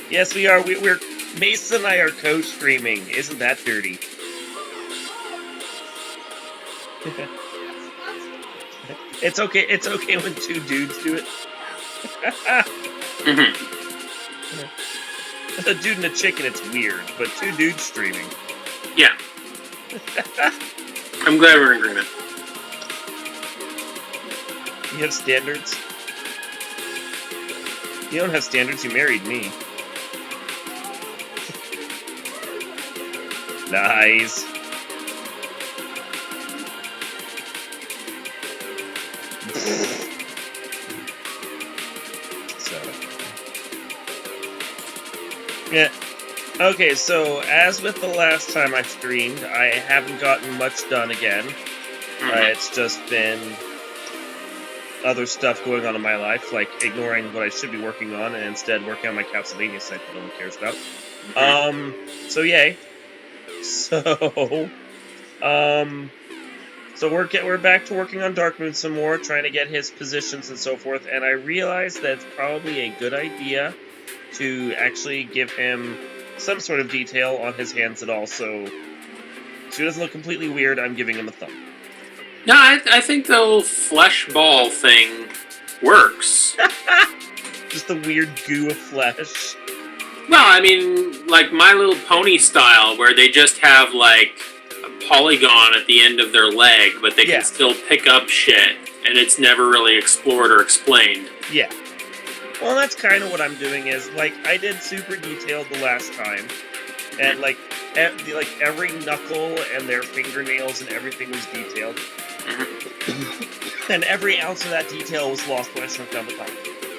Yes, we are. We're Mason and I are co-streaming. Isn't that dirty? It's okay. It's okay when two dudes do it. A dude and a chicken, it's weird, but two dudes streaming. Yeah. I'm glad we're in agreement. You have standards? You don't have standards, you married me. Nice. Yeah. Okay, so as with the last time I streamed, I haven't gotten much done again. It's just been other stuff going on in my life, like ignoring what I should be working on and instead working on my Castlevania site that no one cares about. So yay. So we're back to working on Darkmoon some more, trying to get his positions and so forth, and I realized that it's probably a good idea to actually give him some sort of detail on his hands at all, so he doesn't look completely weird. I'm giving him a thumb. No, I think the little flesh ball thing works. Just the weird goo of flesh. No, I mean, like My Little Pony style, where they just have, like, a polygon at the end of their leg, but they can still pick up shit, and it's never really explored or explained. Yeah. Well, that's kind of what I'm doing is, like, I did super detailed the last time, and, like, every knuckle and their fingernails and everything was detailed. And every ounce of that detail was lost when I shrunk down the top.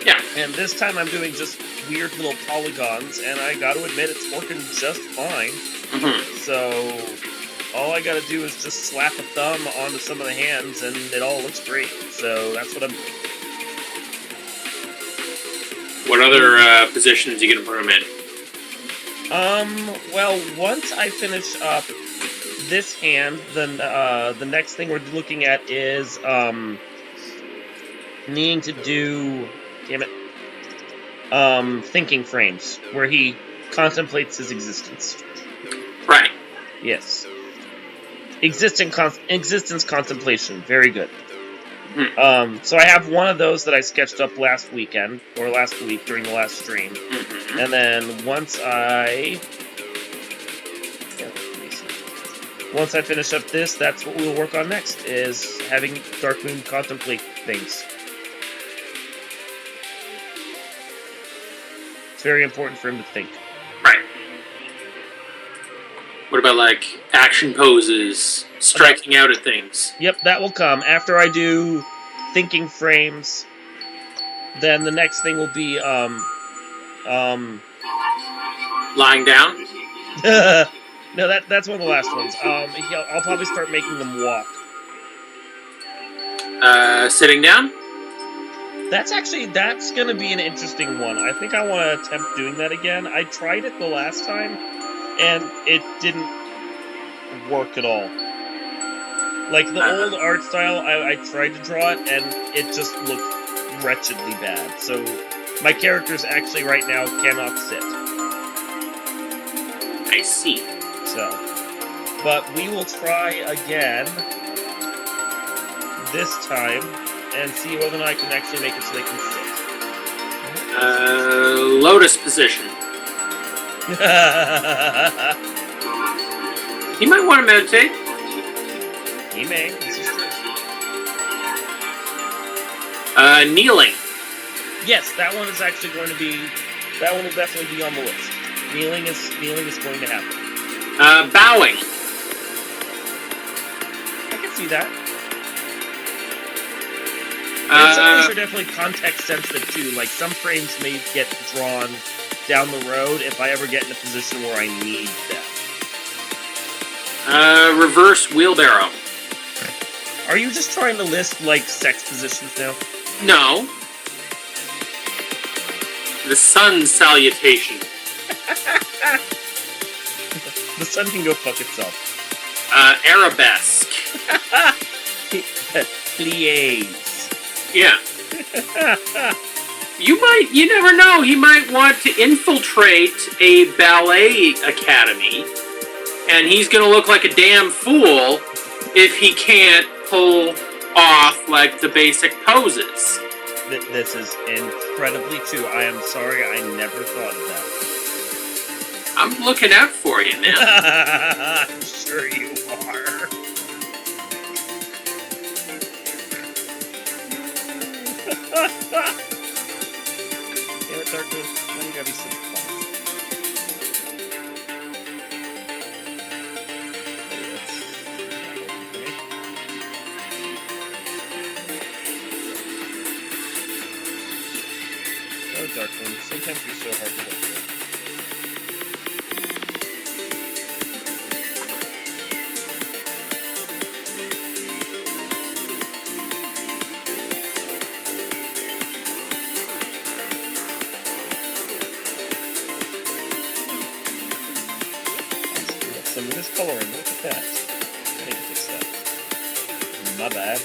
Yeah. And this time I'm doing just weird little polygons, and I gotta admit it's working just fine. So, all I gotta do is just slap a thumb onto some of the hands, and it all looks great. So, that's what I'm... What other positions are you gonna put him in? Well, once I finish up this hand, then the next thing we're looking at is needing to do, damn it, thinking frames, where he contemplates his existence. Right. Yes. Existence contemplation. Very good. So I have one of those that I sketched up last weekend, or last week during the last stream. And then once I finish up this, that's what we'll work on next, is having Darkmoon contemplate things. It's very important for him to think. Right. What about, like, action poses, striking out at things? Yep, that will come. After I do thinking frames, then the next thing will be, lying down? No, that's one of the last ones. I'll probably start making them walk. Sitting down? That's gonna be an interesting one. I think I want to attempt doing that again. I tried it the last time, and it didn't work at all. Like, the old art style, I tried to draw it, and it just looked wretchedly bad. So, my characters actually right now cannot sit. I see. So, but we will try again this time and see whether or not I can actually make it so they can sit. Lotus position. He might want to meditate. He may. This is true. Kneeling. Yes, that one is actually going to be. That one will definitely be on the list. Kneeling is going to happen. Bowing. I can see that. Some of these are definitely context sensitive too. Like, some frames may get drawn down the road if I ever get in a position where I need them. Reverse wheelbarrow. Are you just trying to list, like, sex positions now? No. The sun salutation. The sun can go fuck itself. Arabesque. Please. Yeah. You never know. He might want to infiltrate a ballet academy, and he's going to look like a damn fool if he can't pull off like the basic poses. This is incredibly true. I am sorry, I never thought of that. I'm looking out for you, man. I'm sure you are. Damn it, Darkmoon. Why you gotta be so fun? Oh, Darkmoon, sometimes you're so hard to work with. Some of this coloring, look at that. I need to fix that. My bad.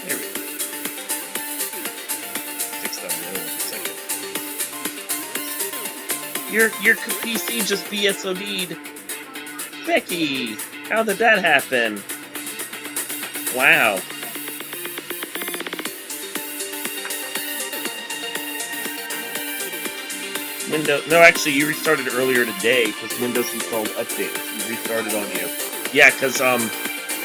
There we go. Fix that in a second. Your PC just BSOD'd. Becky! How did that happen? Wow. No, actually, you restarted earlier today because Windows installed updates. You restarted on you. Yeah, because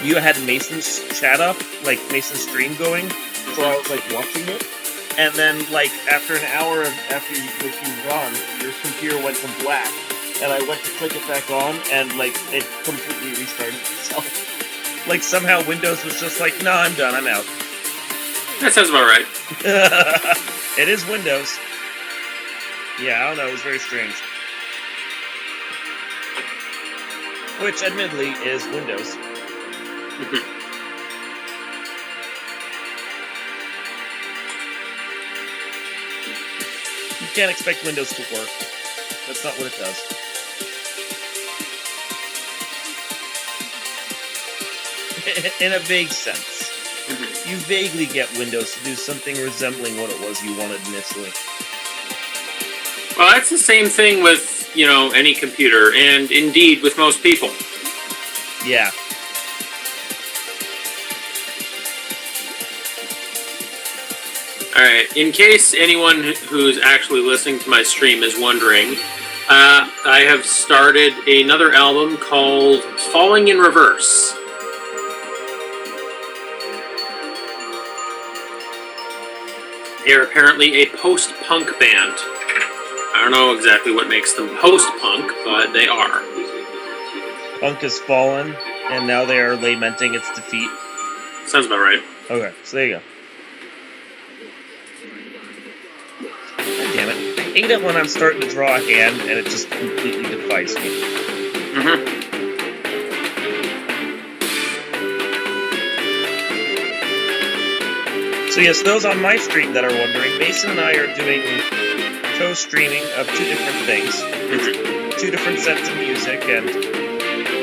you had Mason's chat up, like Mason's stream going, so I was like watching it, and then like after an hour after you run, your computer went to black, and I went to click it back on, and like it completely restarted itself. Like somehow Windows was just like, no, I'm done, I'm out. That sounds about right. It is Windows. Yeah, I don't know, it was very strange. Which, admittedly, is Windows. You can't expect Windows to work. That's not what it does. In a vague sense. You vaguely get Windows to do something resembling what it was you wanted initially. Well, that's the same thing with, any computer, and indeed with most people. Yeah. Alright, in case anyone who's actually listening to my stream is wondering, I have started another album called Falling in Reverse. They're apparently a post-punk band. I don't know exactly what makes them post-punk, but they are. Punk has fallen, and now they are lamenting its defeat. Sounds about right. Okay, so there you go. God damn it. I hate it when I'm starting to draw a hand, and it just completely defies me. So yes, those on my stream that are wondering, Mason and I are doing co-streaming of two different things. It's two different sets of music, and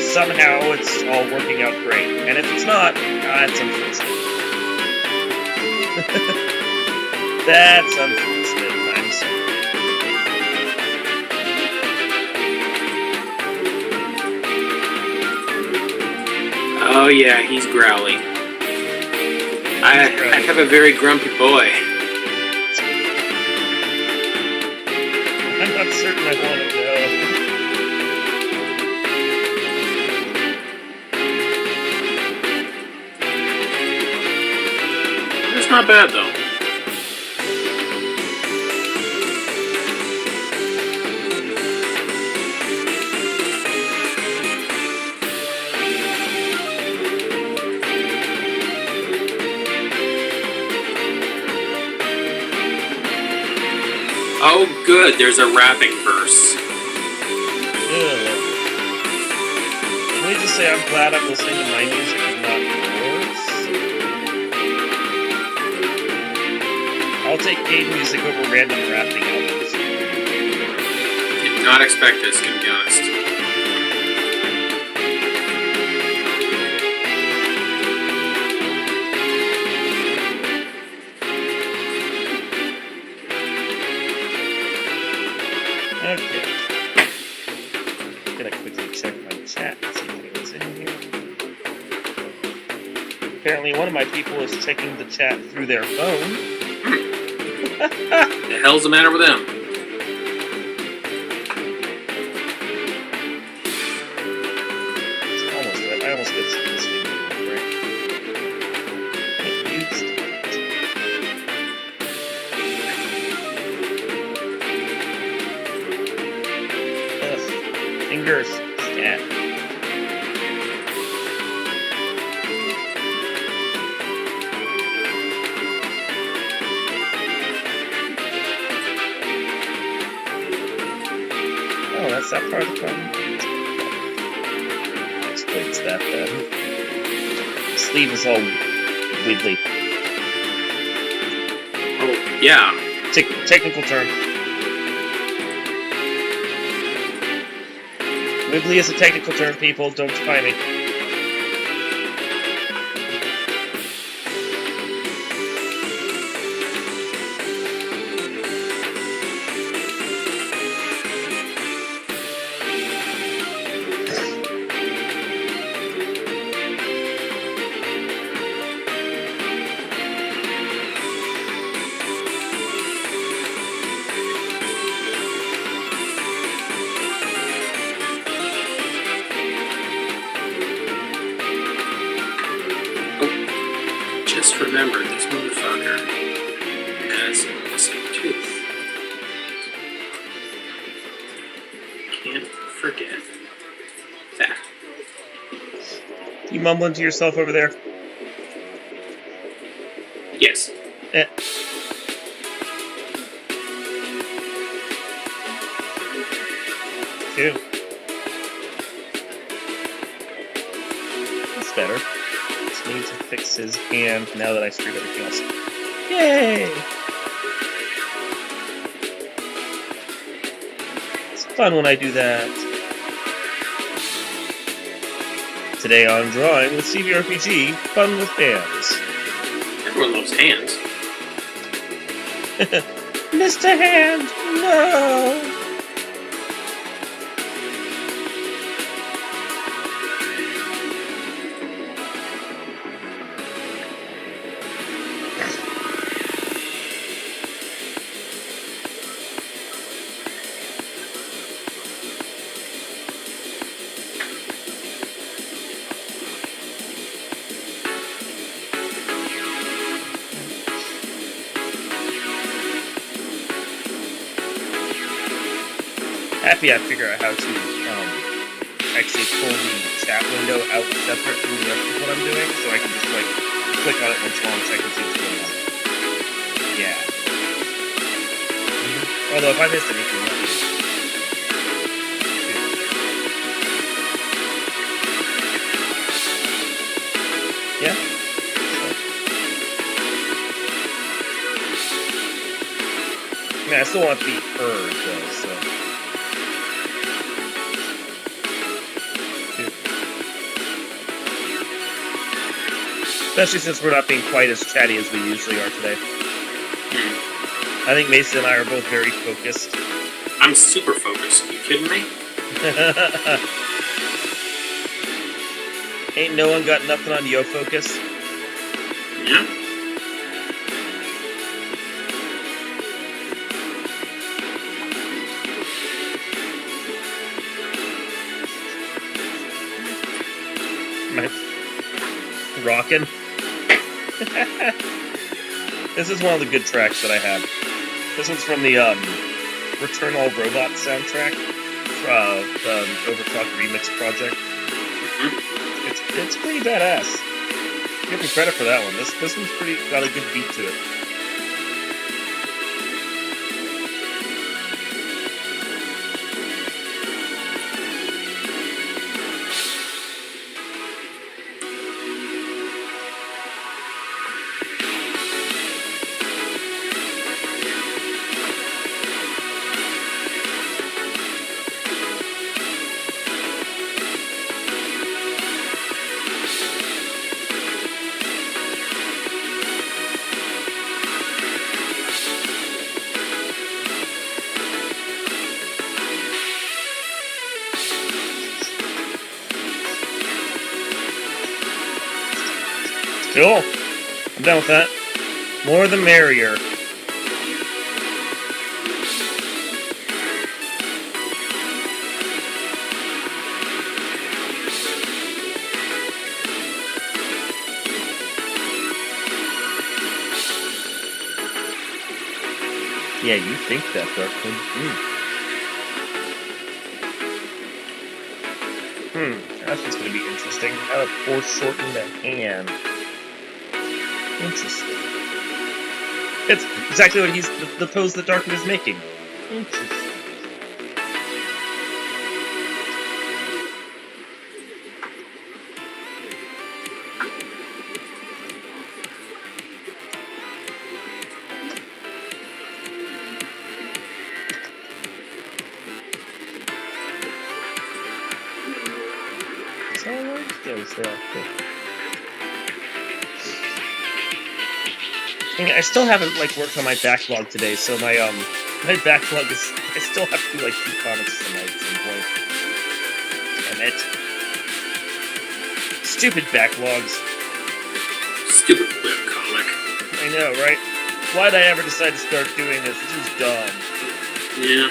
somehow it's all working out great. And if it's not, that's unfortunate. That's unfortunate, I'm sorry. Oh yeah, he's growly. I have a very grumpy boy. I'm not certain I want to go. It's not bad though. Oh, good. There's a rapping verse. Let me just say I'm glad I'm listening to my music and not yours. I'll take game music over random rapping albums. Did not expect this, to be honest. Okay. Gonna quickly check my chat and see if anyone's in here. Apparently, one of my people is checking the chat through their phone. The hell's the matter with them? I almost get this thing right. Fingers. Scat. Oh, that's that part of the problem. Explains that then. The sleeve is all wiggly. Oh, yeah. Technical term. Wiggly is a technical term, people. Don't define me. Remember, this motherfucker has a missing tooth. Can't forget that. You mumbling to yourself over there? Yes. Two. That's better. Just need to fix his hand now that I screwed everything else. Yay! It's fun when I do that. Today on Drawing with CVRPG, fun with hands. Everyone loves hands. Mr. Hand, no! Happy I figure out how to actually pull the chat window out separate from the rest of what I'm doing, so I can just like click on it once long so I can see what's going on. Yeah. Although if I missed anything, let me know. Yeah. I mean, I still want the bird though, so. Especially since we're not being quite as chatty as we usually are today. I think Mason and I are both very focused. I'm super focused. You kidding me? Ain't no one got nothing on Yo Focus? Yeah. Rockin'. This is one of the good tracks that I have. This one's from the Return All Robots soundtrack from the Overclock Remix project. It's pretty badass. Give me credit for that one. This one's got a good beat to it. Cool. I'm down with that. More the merrier. Yeah, you think that, Darkmoon. That's just going to be interesting. How to foreshorten the hand. Interesting. It's exactly what the pose that Darkmoon is making. Interesting. I still haven't worked on my backlog today, so my backlog is I still have to do 2 comics tonight at some point. Damn it. Stupid backlogs. Stupid webcomic. I know, right? Why'd I ever decide to start doing this? This is dumb. Yeah.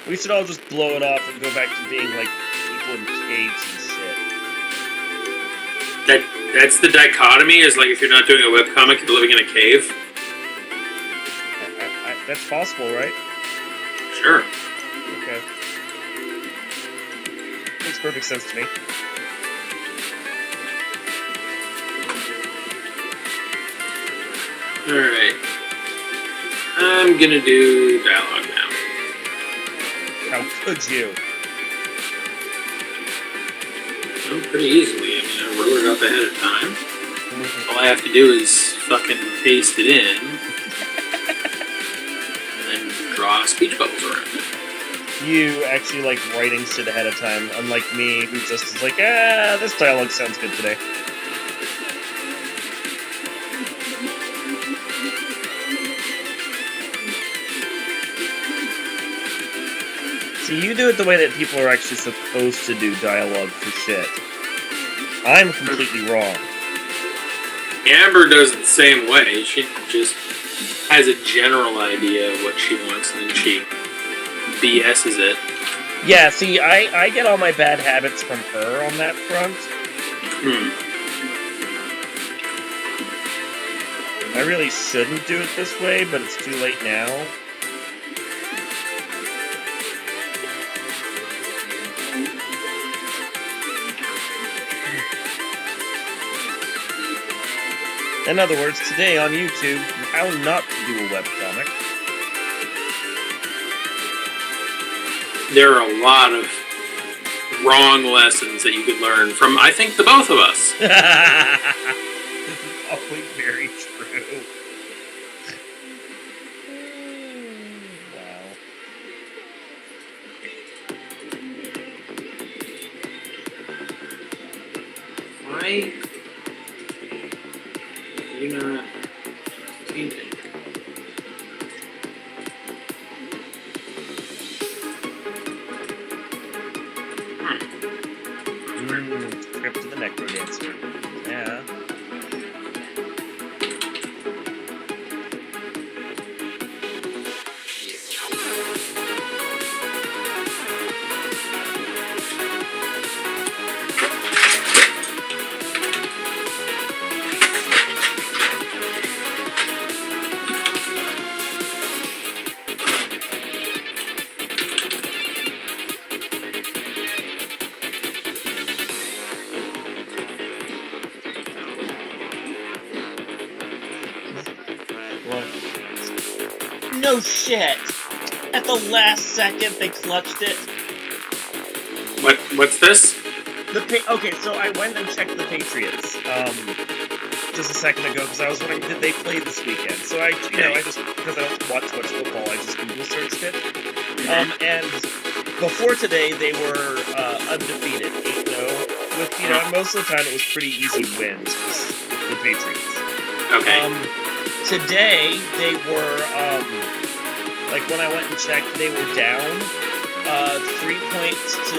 We should all just blow it off and go back to being people in caves and shit. That's the dichotomy, is if you're not doing a webcomic, you're living in a cave? That's possible, right? Sure. Okay. Makes perfect sense to me. Alright. I'm gonna do dialogue now. How could you? Well, pretty easily. I wrote it up ahead of time. All I have to do is fucking paste it in, and then draw speech bubbles around it. You actually like writing shit ahead of time, unlike me, who just is this dialogue sounds good today. See, you do it the way that people are actually supposed to do dialogue for shit. I'm completely wrong. Amber does it the same way. She just has a general idea of what she wants, and then she BS's it. Yeah, see, I get all my bad habits from her on that front. I really shouldn't do it this way, but it's too late now. In other words, today on YouTube, how not to do a webcomic. There are a lot of wrong lessons that you could learn from, I think, the both of us. This is probably very true. Wow. Why? You're not painting. Trip to the Necro Dancer. Yeah. No shit! At the last second, they clutched it. What's this? Okay, so I went and checked the Patriots just a second ago because I was wondering, did they play this weekend? So I just because I don't watch much football, I just Google searched it. And before today, they were undefeated, 8-0. With most of the time it was pretty easy wins with the Patriots. Okay. Today they were when I went and checked, they were down 2 points to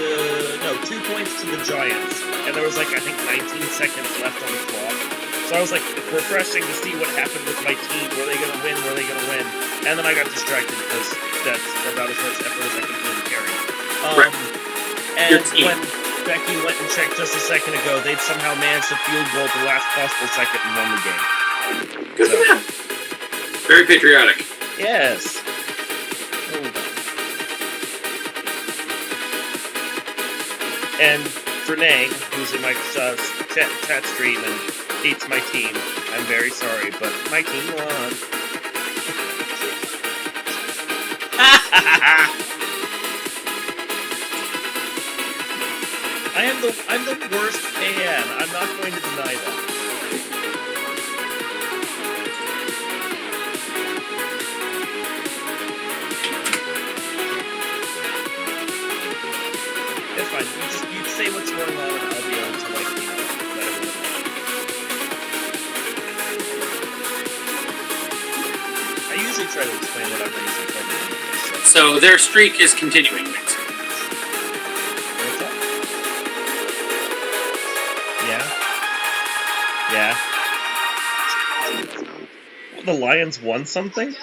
the Giants, and there was I think 19 seconds left on the clock. So I was like refreshing to see what happened with my team. Were they gonna win? Were they gonna win? And then I got distracted because that's about as much effort as I could really carry. Right. And when Becky went and checked just a second ago, they'd somehow managed to field goal at the last possible second and won the game. Good for them. Very patriotic. Yes. And Renee, who's in my chat stream and hates my team, I'm very sorry, but my team won. I'm the worst fan. I'm not going to deny that. It's fine. You say what's going on, and I'll be able to let everyone know. I usually try to explain whatever reason for me. So their streak is continuing next week. What's up? Yeah. The Lions won something?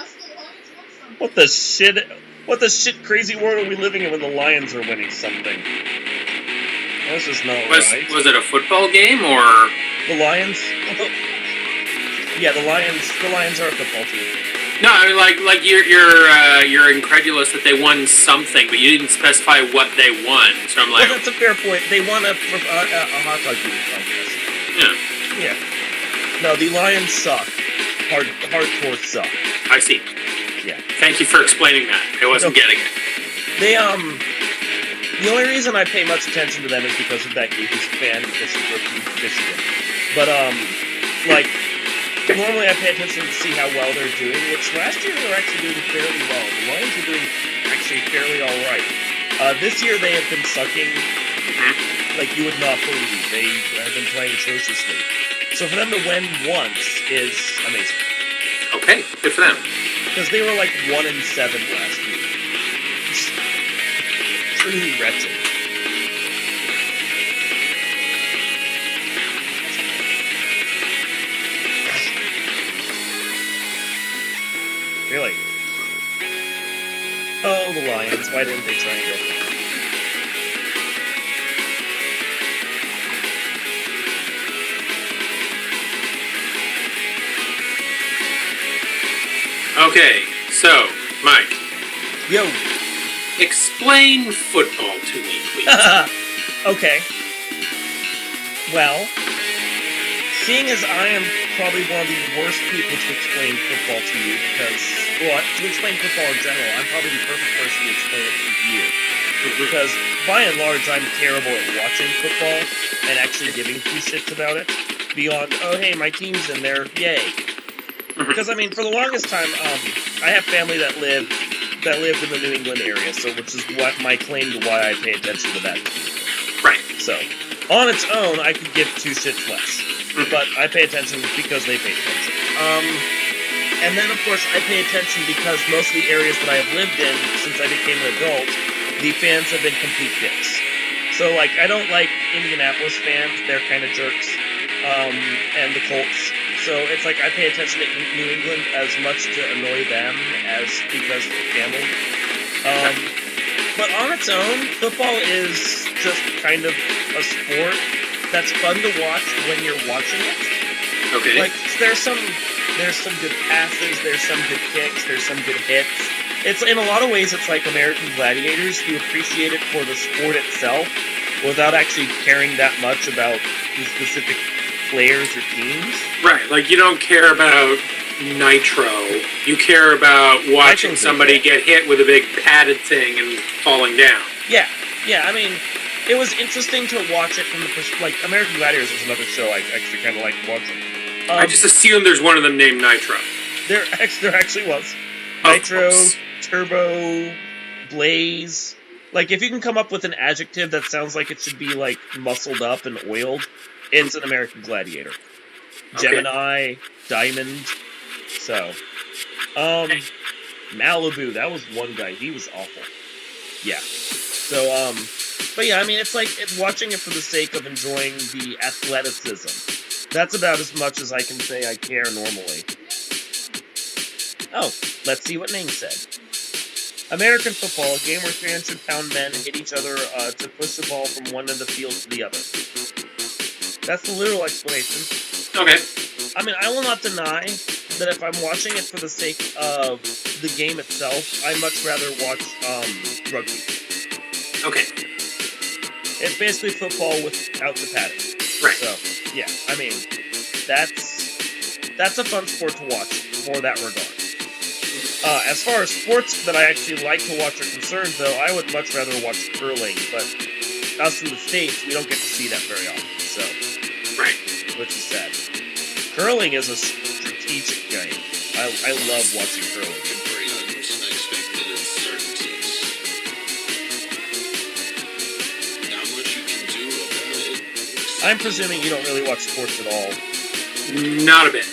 What the shit? What the shit crazy world are we living in when the Lions are winning something? This is not right. Was it a football game or the Lions? Yeah, the Lions are a football team. No, I mean like you're incredulous that they won something, but you didn't specify what they won. So I'm like, well, that's a fair point. They won a hot dog eating contest. Yeah. No, the Lions suck. Hardcore suck. I see. Yeah. Thank you for explaining that. I wasn't getting it. They the only reason I pay much attention to them is because of Becky, who's a fan because she's from Michigan. But like normally I pay attention to see how well they're doing, which last year they were actually doing fairly well. The Lions are doing actually fairly alright. This year they have been sucking like you would not believe. They have been playing atrociously. So for them to win once is amazing. Okay, good for them. Because they were like 1-7 last week. It's truly wretched. Really? Oh, the Lions. Why didn't they try and get them? Okay, so, Mike. Yo. Explain football to me, please. Okay. Well, seeing as I am probably one of the worst people to explain football to you because, well, to explain football in general, I'm probably the perfect person to explain it to you. Because, by and large, I'm terrible at watching football and actually giving two shits about it. Beyond, oh, hey, my team's in there, yay. Because, I mean, for the longest time, I have family that lived in the New England area, so which is what my claim to why I pay attention to that team. Right. So, on its own, I could give two shits less. But I pay attention because they pay attention. And then, of course, I pay attention because most of the areas that I have lived in since I became an adult, the fans have been complete dicks. So, like, I don't like Indianapolis fans. They're kind of jerks. And the Colts. So it's like I pay attention to New England as much to annoy them as because of the family. But on its own, football is just kind of a sport that's fun to watch when you're watching it. Okay. Like there's some good passes, there's some good kicks, there's some good hits. It's in a lot of ways it's like American Gladiators. You appreciate it for the sport itself without actually caring that much about the specific players or teams. Right, like you don't care about Nitro. You care about watching somebody get hit with a big padded thing and falling down. Yeah, I mean, it was interesting to watch it from the perspective. Like, American Gladiators was another show I actually kind of liked watching. I just assume there's one of them named Nitro. There actually was. Nitro, Turbo, Blaze. Like, if you can come up with an adjective that sounds like it should be, like, muscled up and oiled, it's an American Gladiator. Okay. Gemini, Diamond. So, Malibu, that was one guy. He was awful. Yeah. So, but yeah, I mean, it's like, it's watching it for the sake of enjoying the athleticism. That's about as much as I can say I care normally. Oh, let's see what Ning said. American football, a game where fans should pound men and hit each other to push the ball from one end of the field to the other. That's the literal explanation. Okay. I mean, I will not deny that if I'm watching it for the sake of the game itself, I'd much rather watch rugby. Okay. It's basically football without the padding. Right. So, yeah, I mean, that's a fun sport to watch for that regard. As far as sports that I actually like to watch are concerned, though, I would much rather watch curling, but us in the States, we don't get to see that very often, so. Right. Which is sad. Curling is a strategic game. I love watching curling. Very unexpected uncertainties. Not much you can do about it. I'm presuming you don't really watch sports at all. Not a bit.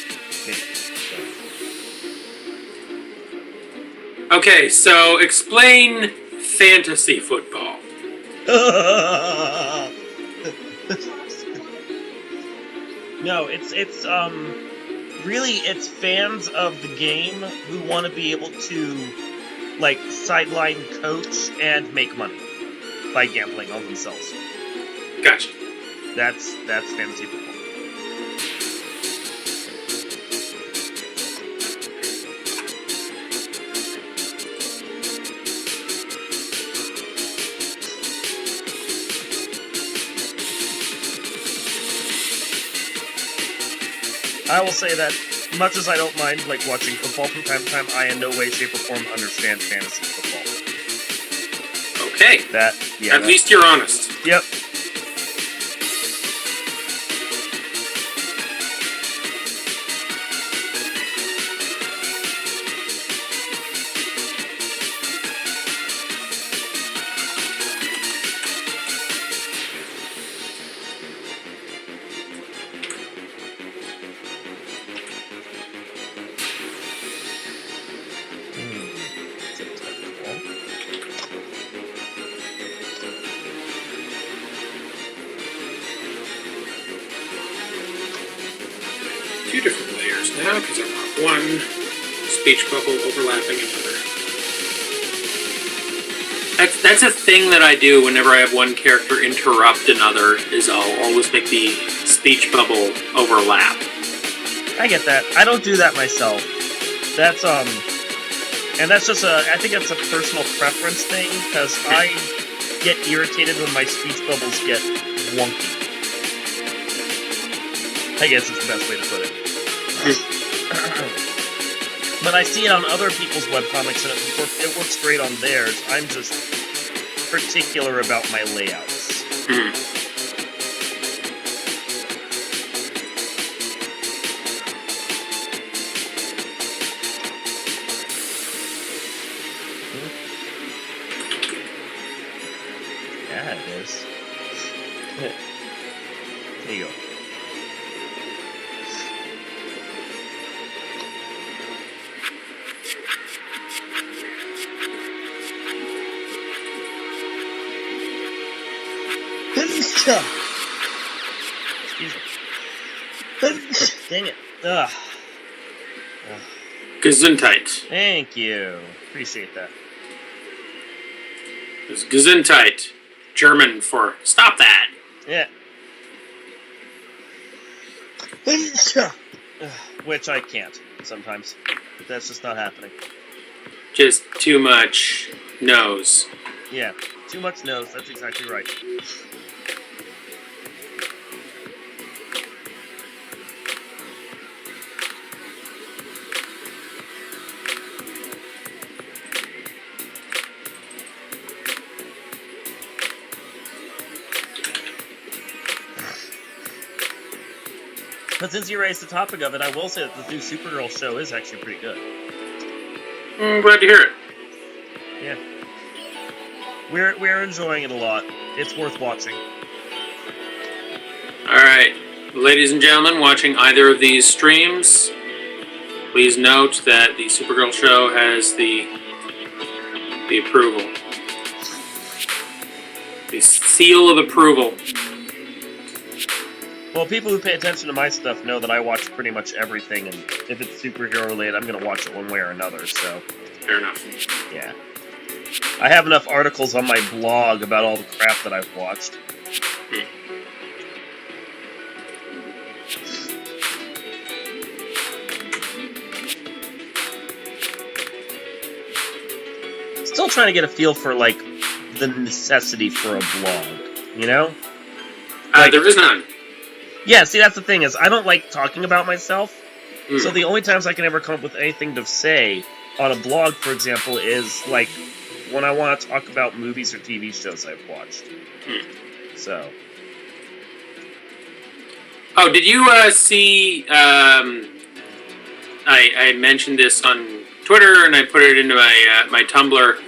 Okay, so explain fantasy football. No, it's really it's fans of the game who want to be able to like sideline coach and make money by gambling on themselves. Gotcha. That's fantasy football. I will say that, much as I don't mind like watching football from time to time, I in no way, shape, or form understand fantasy football. Okay. At least you're honest. Yep. Two different layers now because I've got one speech bubble overlapping another. That's a thing that I do whenever I have one character interrupt another, is I'll always make the speech bubble overlap. I get that. I don't do that myself. That's and that's just I think that's a personal preference thing, because I get irritated when my speech bubbles get wonky. I guess it's the best way to put it. But I see it on other people's webcomics, and it works great on theirs. I'm just particular about my layouts. Yeah, it is. There you go. Excuse me. Dang it. Ugh. Gesundheit. Thank you. Appreciate that. It's Gesundheit. German for stop that. Yeah. Which I can't sometimes. That's just not happening. Just too much nose. Yeah. Too much nose. That's exactly right. But since you raised the topic of it, I will say that the new Supergirl show is actually pretty good. I'm glad to hear it. Yeah. We're enjoying it a lot. It's worth watching. Alright, ladies and gentlemen watching either of these streams, please note that the Supergirl show has the approval. The seal of approval. Well, people who pay attention to my stuff know that I watch pretty much everything, and if it's superhero related, I'm gonna watch it one way or another. So, Fair enough. yeah, I have enough articles on my blog about all the crap that I've watched. Still trying to get a feel for like the necessity for a blog, you know? Like, there is none. Yeah, see, that's the thing is I don't like talking about myself. So the only times I can ever come up with anything to say on a blog, for example, is like when I want to talk about movies or TV shows I've watched. So. Oh, did you see? I mentioned this on Twitter and I put it into my Tumblr.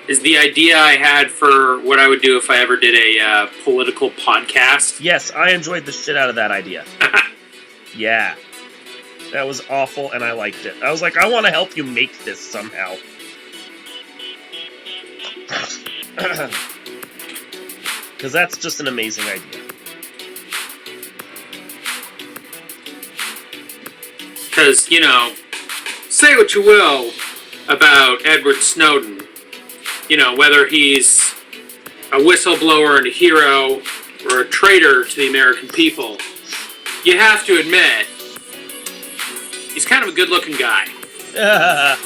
Is the idea I had for what I would do if I ever did a political podcast? Yes, I enjoyed the shit out of that idea. Yeah. That was awful, and I liked it. I was like, I want to help you make this somehow. Because that's just an amazing idea. Because, say what you will about Edward Snowden. Whether he's a whistleblower and a hero or a traitor to the American people, you have to admit, he's kind of a good-looking guy. I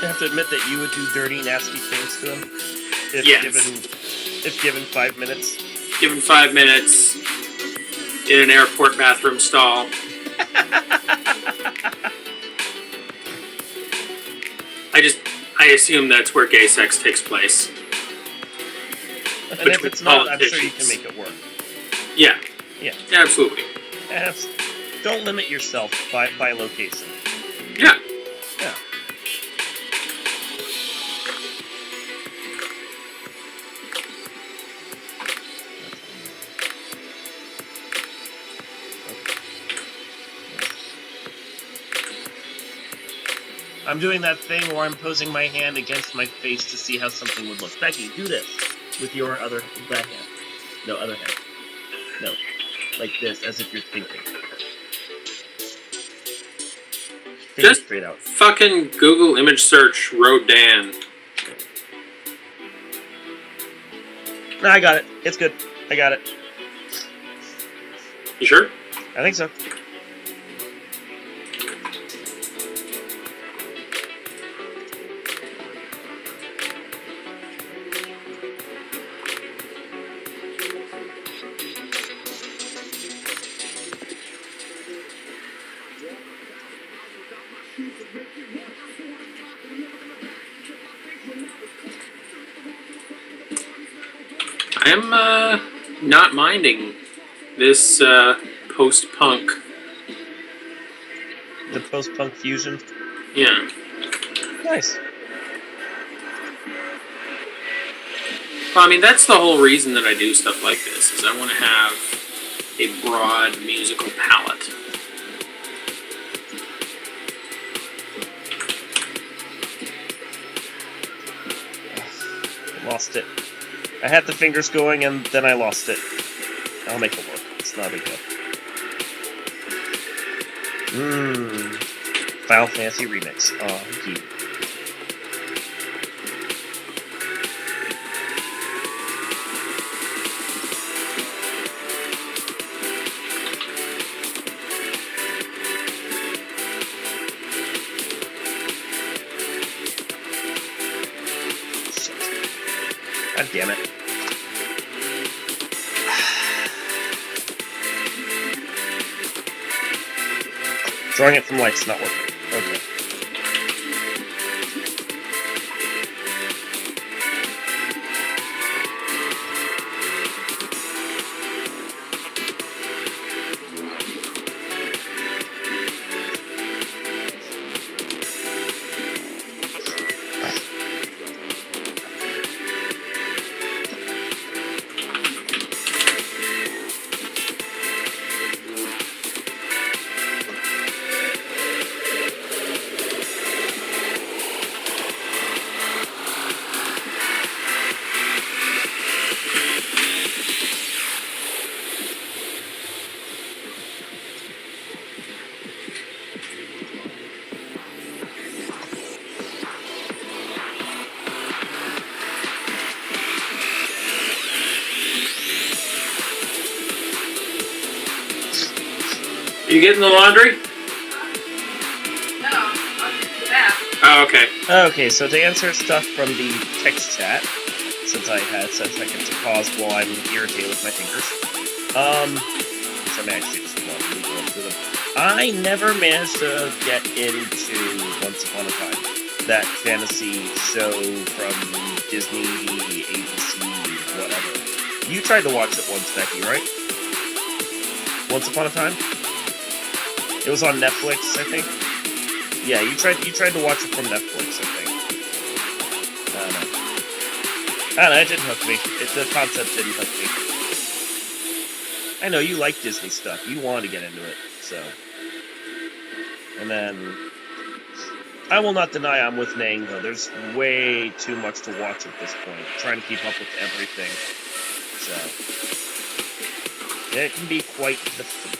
have to admit that you would do dirty, nasty things to him if given 5 minutes. Given 5 minutes in an airport bathroom stall. I assume that's where gay sex takes place. And if it's not, I'm sure you can make it work. Yeah. Yeah. Absolutely. Don't limit yourself by location. Yeah. Yeah. I'm doing that thing where I'm posing my hand against my face to see how something would look. Becky, do this with your that hand. No, other hand. No. Like this, as if you're thinking. Just straight out. Fucking Google image search Rodan. No, I got it. It's good. I got it. You sure? I think so. I'm not minding this post-punk. The post-punk fusion? Yeah. Nice. Well, I mean, that's the whole reason that I do stuff like this, is I want to have a broad musical palette. Lost it. I had the fingers going and then I lost it. I'll make it work. It's not a big deal. Final Fantasy Remix. Oh, yeah. God damn it. Drawing it from light's not working. Okay. You getting the laundry? No, I'll get to that. Oh, okay. Okay, so to answer stuff from the text chat, since I had 7 seconds to pause while I'm irritated with my fingers, so I'm actually just walking through them. I never managed to get into Once Upon a Time, that fantasy show from Disney, ABC, whatever. You tried to watch it once, Becky, right? Once Upon a Time? It was on Netflix, I think. Yeah, you tried to watch it from Netflix, I think. I don't know. It didn't hook me. The concept didn't hook me. I know you like Disney stuff. You want to get into it, so. And then I will not deny I'm with Nang, though. There's way too much to watch at this point. Trying to keep up with everything. So it can be quite the feat.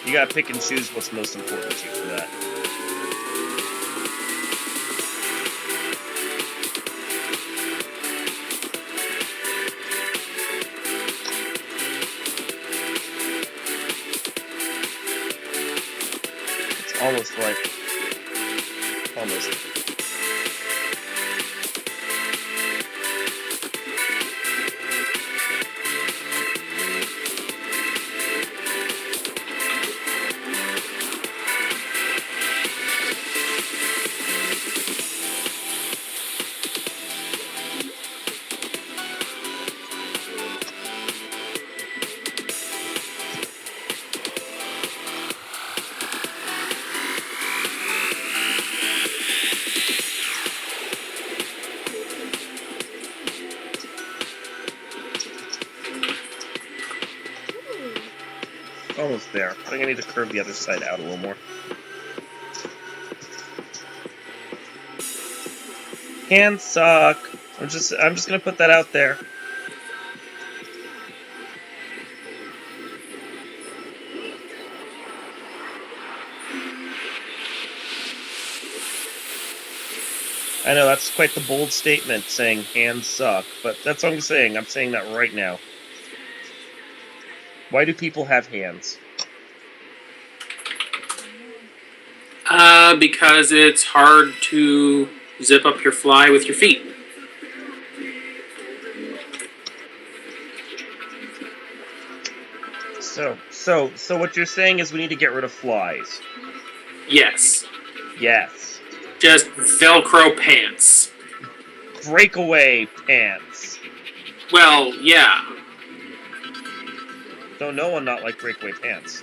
You gotta pick and choose what's most important to you for that. It's almost right. Almost. Almost there. I think I need to curve the other side out a little more. Hands suck. I'm just gonna put that out there. I know that's quite the bold statement, saying hands suck, but that's what I'm saying. I'm saying that right now. Why do people have hands? Because it's hard to zip up your fly with your feet. So what you're saying is we need to get rid of flies. Yes. Yes. Just Velcro pants. Breakaway pants. Well, yeah. Don't no one not like breakaway pants.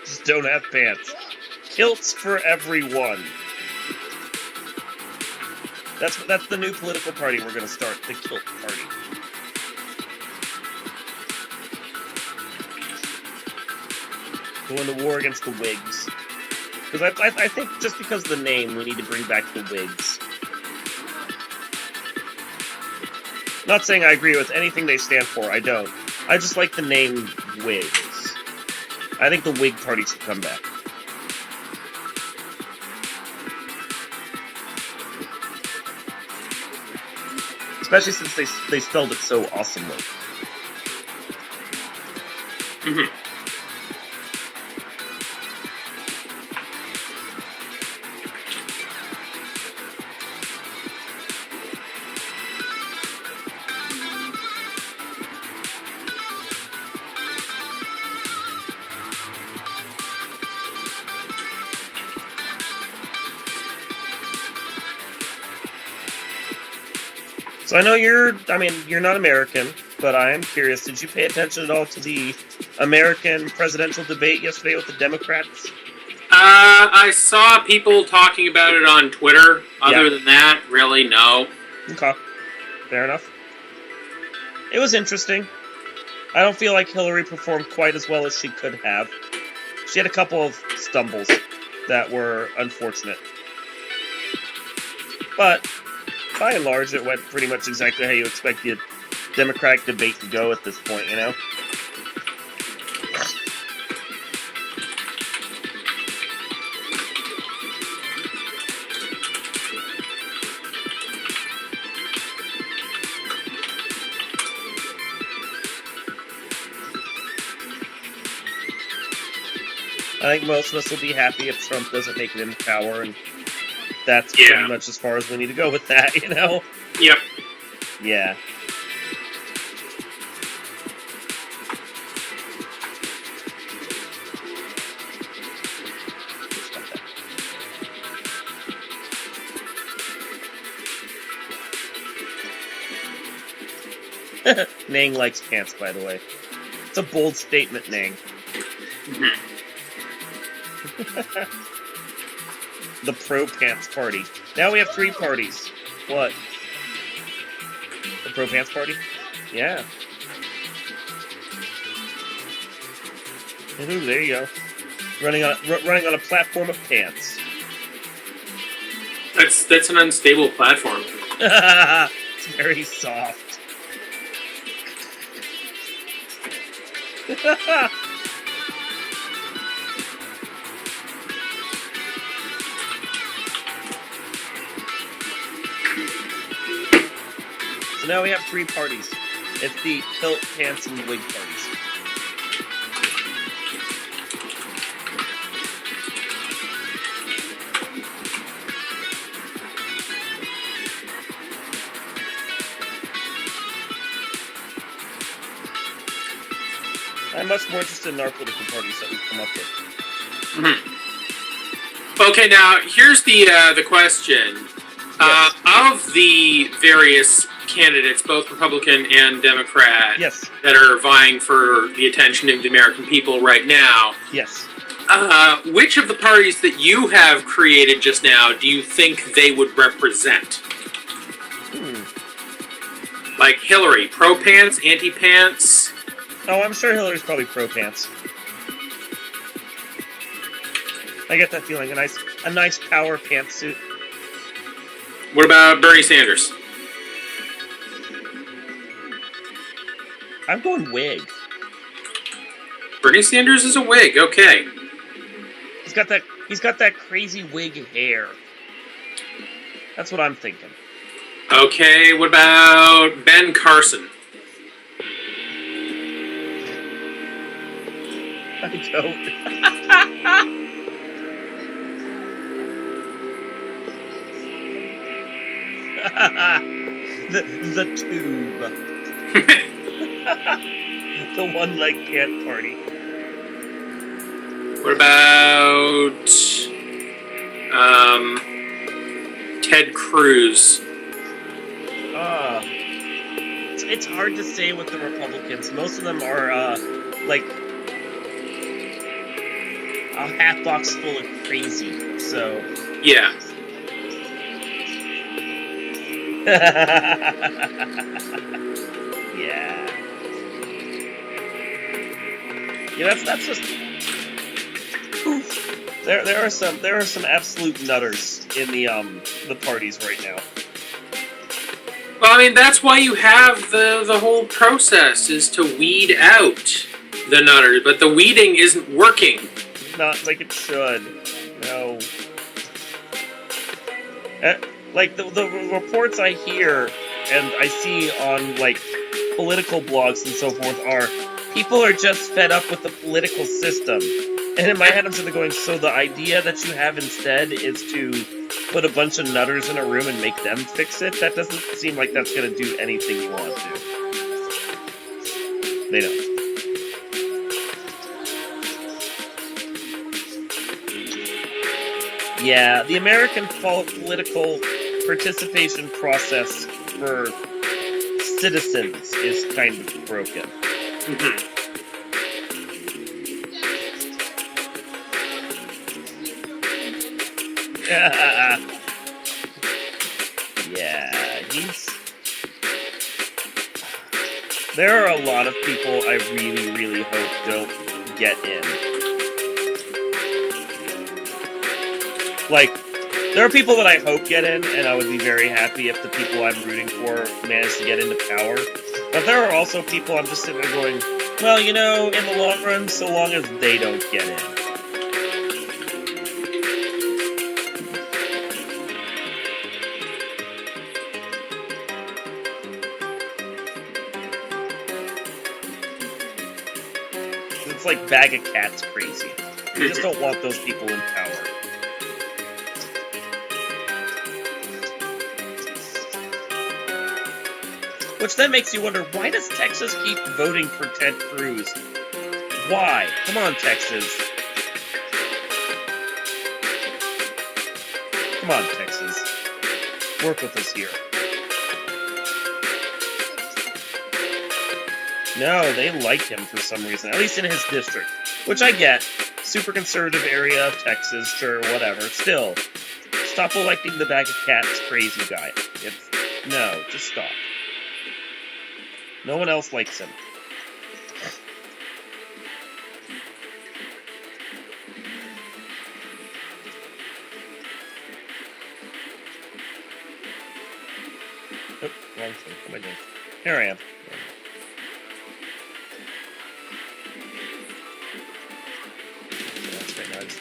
Just don't have pants. Kilts for everyone. That's the new political party we're gonna start, the Kilt Party. Going to war against the Whigs. Because I think just because of the name, we need to bring back the Whigs. Not saying I agree with anything they stand for, I don't. I just like the name Whigs. I think the Whig Party should come back. Especially since they spelled it so awesomely. Mm-hmm. So I know you're not American, but I am curious, did you pay attention at all to the American presidential debate yesterday with the Democrats? I saw people talking about it on Twitter. Other than that, really, no. Okay. Fair enough. It was interesting. I don't feel like Hillary performed quite as well as she could have. She had a couple of stumbles that were unfortunate. But by and large, it went pretty much exactly how you expect the Democratic debate to go at this point, you know? I think most of us will be happy if Trump doesn't make it into power, and that's Yeah. pretty much as far as we need to go with that, you know? Yep. Yeah. Nang likes pants, by the way. It's a bold statement, Nang. The Pro Pants Party. Now we have 3 parties. What? The Pro Pants Party? Yeah. Ooh, there you go. Running on a platform of pants. That's an unstable platform. It's very soft. So now we have 3 parties. It's the kilt, pants, and wig parties. I'm much more interested in our political parties that we've come up with. Okay, now here's the question. Yes. Of the various candidates, both Republican and Democrat, Yes. that are vying for the attention of the American people right now, Yes. which of the parties that you have created just now do you think they would represent? Like Hillary, pro-pants, anti-pants? Oh, I'm sure Hillary's probably pro-pants. I get that feeling. A nice power pantsuit. What about Bernie Sanders? I'm going wig. Bernie Sanders is a wig, okay. He's got that crazy wig hair. That's what I'm thinking. Okay, what about Ben Carson? I don't. the tube. The one-leg pant party. What about Ted Cruz? It's hard to say with the Republicans. Most of them are like a half box full of crazy. So Yeah. Yeah. Yeah, that's just. Oof. There are some absolute nutters in the parties right now. Well, I mean, that's why you have the whole process, is to weed out the nutters, but the weeding isn't working. Not like it should. No. Like the reports I hear and I see on like political blogs and so forth are people are just fed up with the political system. And in my head I'm sort of going, so the idea that you have instead is to put a bunch of nutters in a room and make them fix it? That doesn't seem like that's going to do anything you want to. They don't. Yeah, the American political participation process for citizens is kind of broken. Yeah, there are a lot of people I really, really hope don't get in. Like, there are people that I hope get in, and I would be very happy if the people I'm rooting for manage to get into power. But there are also people I'm just sitting there going, well, you know, in the long run, so long as they don't get in. It's like Bag of Cats crazy. We just don't want those people in power. Which then makes you wonder, why does Texas keep voting for Ted Cruz? Why? Come on, Texas. Come on, Texas. Work with us here. No, they like him for some reason, at least in his district. Which I get. Super conservative area of Texas, sure, whatever. Still, stop electing the bag of cats crazy guy. No, just stop. No one else likes him. Oop, wrong thing. What am I doing? Here I am. That's right, now I just...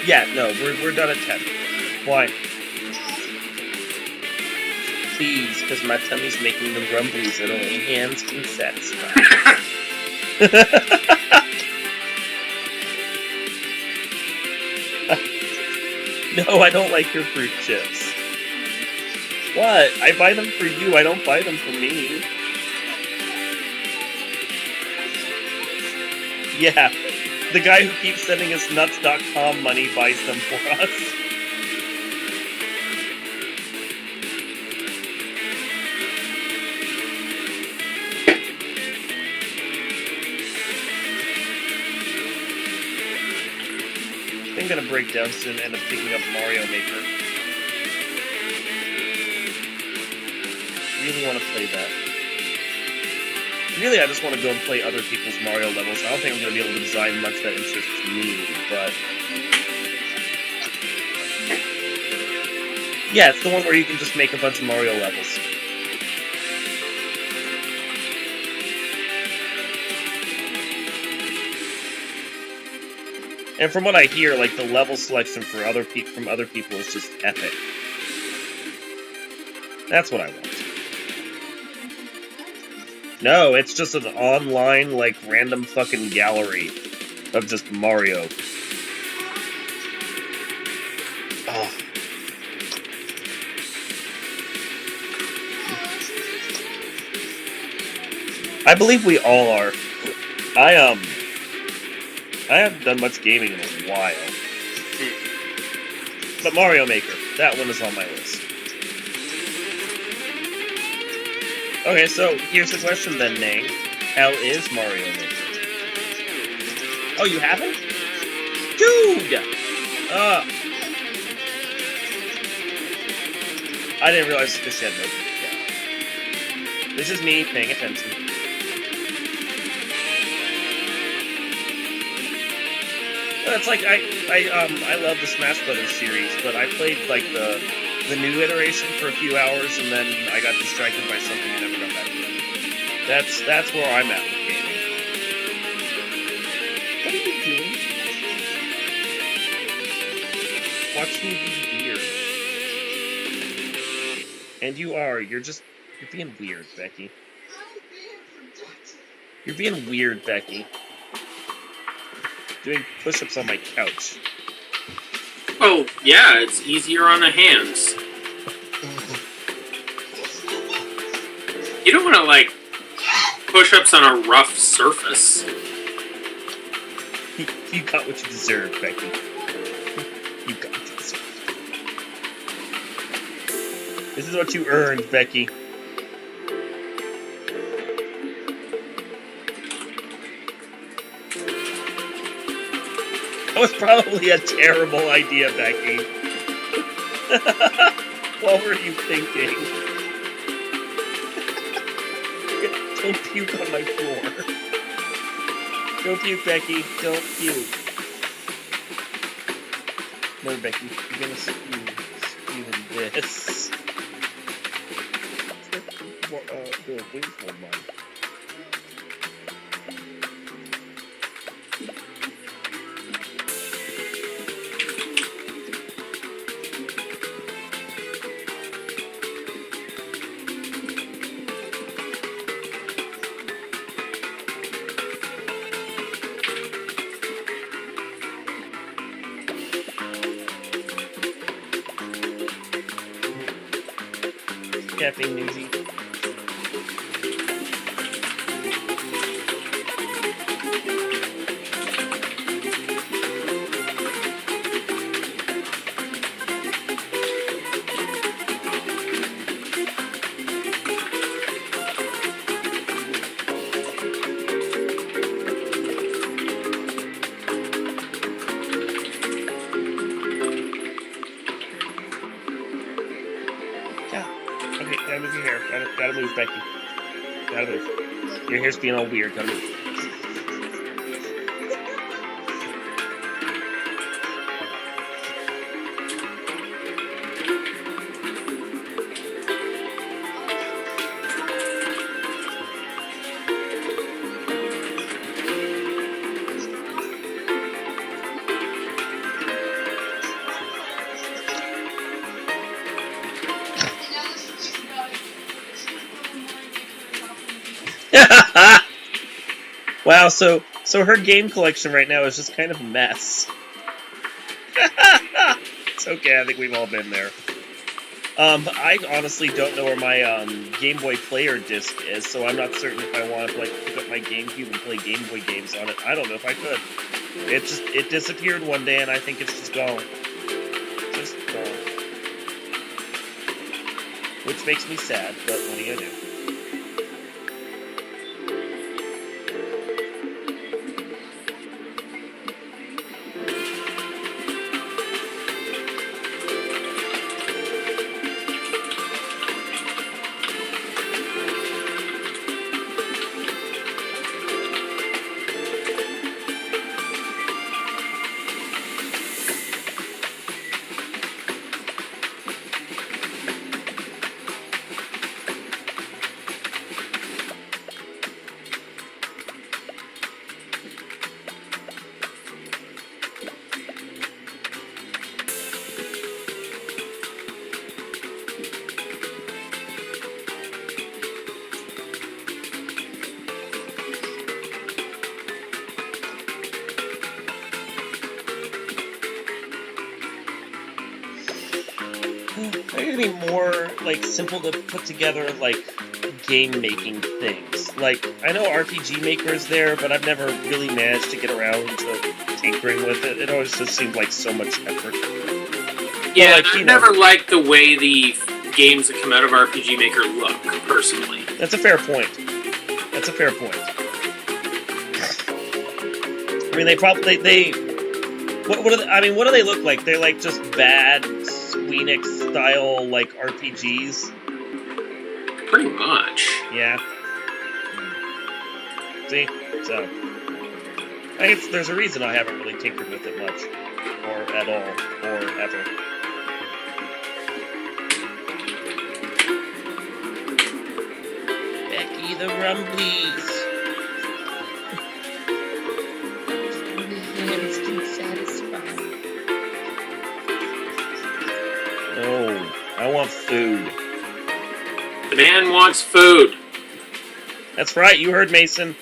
Yeah, no, we're done at 10. Why? Please, because my tummy's making the rumblies that only hands can satisfy. No, I don't like your fruit chips. What? I buy them for you, I don't buy them for me. Yeah. The guy who keeps sending us nuts.com money buys them for us. I'm gonna break down soon and end up picking up Mario Maker. Really want to play that. Really, I just want to go and play other people's Mario levels. I don't think I'm going to be able to design much that interests me, but... Yeah, it's the one where you can just make a bunch of Mario levels. And from what I hear, like, the level selection for from other people is just epic. That's what I want. No, it's just an online, like, random fucking gallery of just Mario. Oh. I believe we all are. I haven't done much gaming in a while. But Mario Maker, that one is on my list. Okay, so here's the question then, Nang. How is Mario Maker? Oh, you haven't? Dude! I didn't realize because she had no. Yeah. This is me paying attention. It's like I love the Smash Brothers series, but I played like the new iteration for a few hours, and then I got distracted by something and never got back to it. That's where I'm at with gaming. What are you doing? Watch me be weird. And you're being weird, Becky. You're being weird, Becky. Doing push-ups on my couch. Oh, yeah, it's easier on the hands. You don't want to, like, push-ups on a rough surface. You got what you deserve, Becky. You got what you deserve. This is what you earned, Becky. That was probably a terrible idea, Becky. What were you thinking? Don't puke on my floor. Don't puke, Becky. Don't puke. No, Becky. You're gonna spew in this. Please hold mine. cat being newsy. Okay, gotta move your hair. Gotta move, Becky. Gotta move. Your hair's being all weird. Gotta move. Wow, so her game collection right now is just kind of a mess. It's okay, I think we've all been there. I honestly don't know where my Game Boy Player disc is, so I'm not certain if I want to pick up my GameCube and play Game Boy games on it. I don't know if I could. It disappeared one day, and I think it's just gone. Just gone. Which makes me sad, but what are you gonna do? There are gonna be more like simple to put together like game making things. Like I know RPG Maker is there, but I've never really managed to get around to tinkering with it. It always just seemed like so much effort. Yeah, like, I've never liked the way the games that come out of RPG Maker look, personally. That's a fair point. That's a fair point. I mean, what do they look like? They're like just bad Squeenix style like RPGs. Pretty much. Yeah. See, so I guess there's a reason I haven't really tinkered with it much, or at all, or ever. Becky the Rumblies. Hands can satisfy. Oh, I want food. The man wants food. That's right, you heard Mason.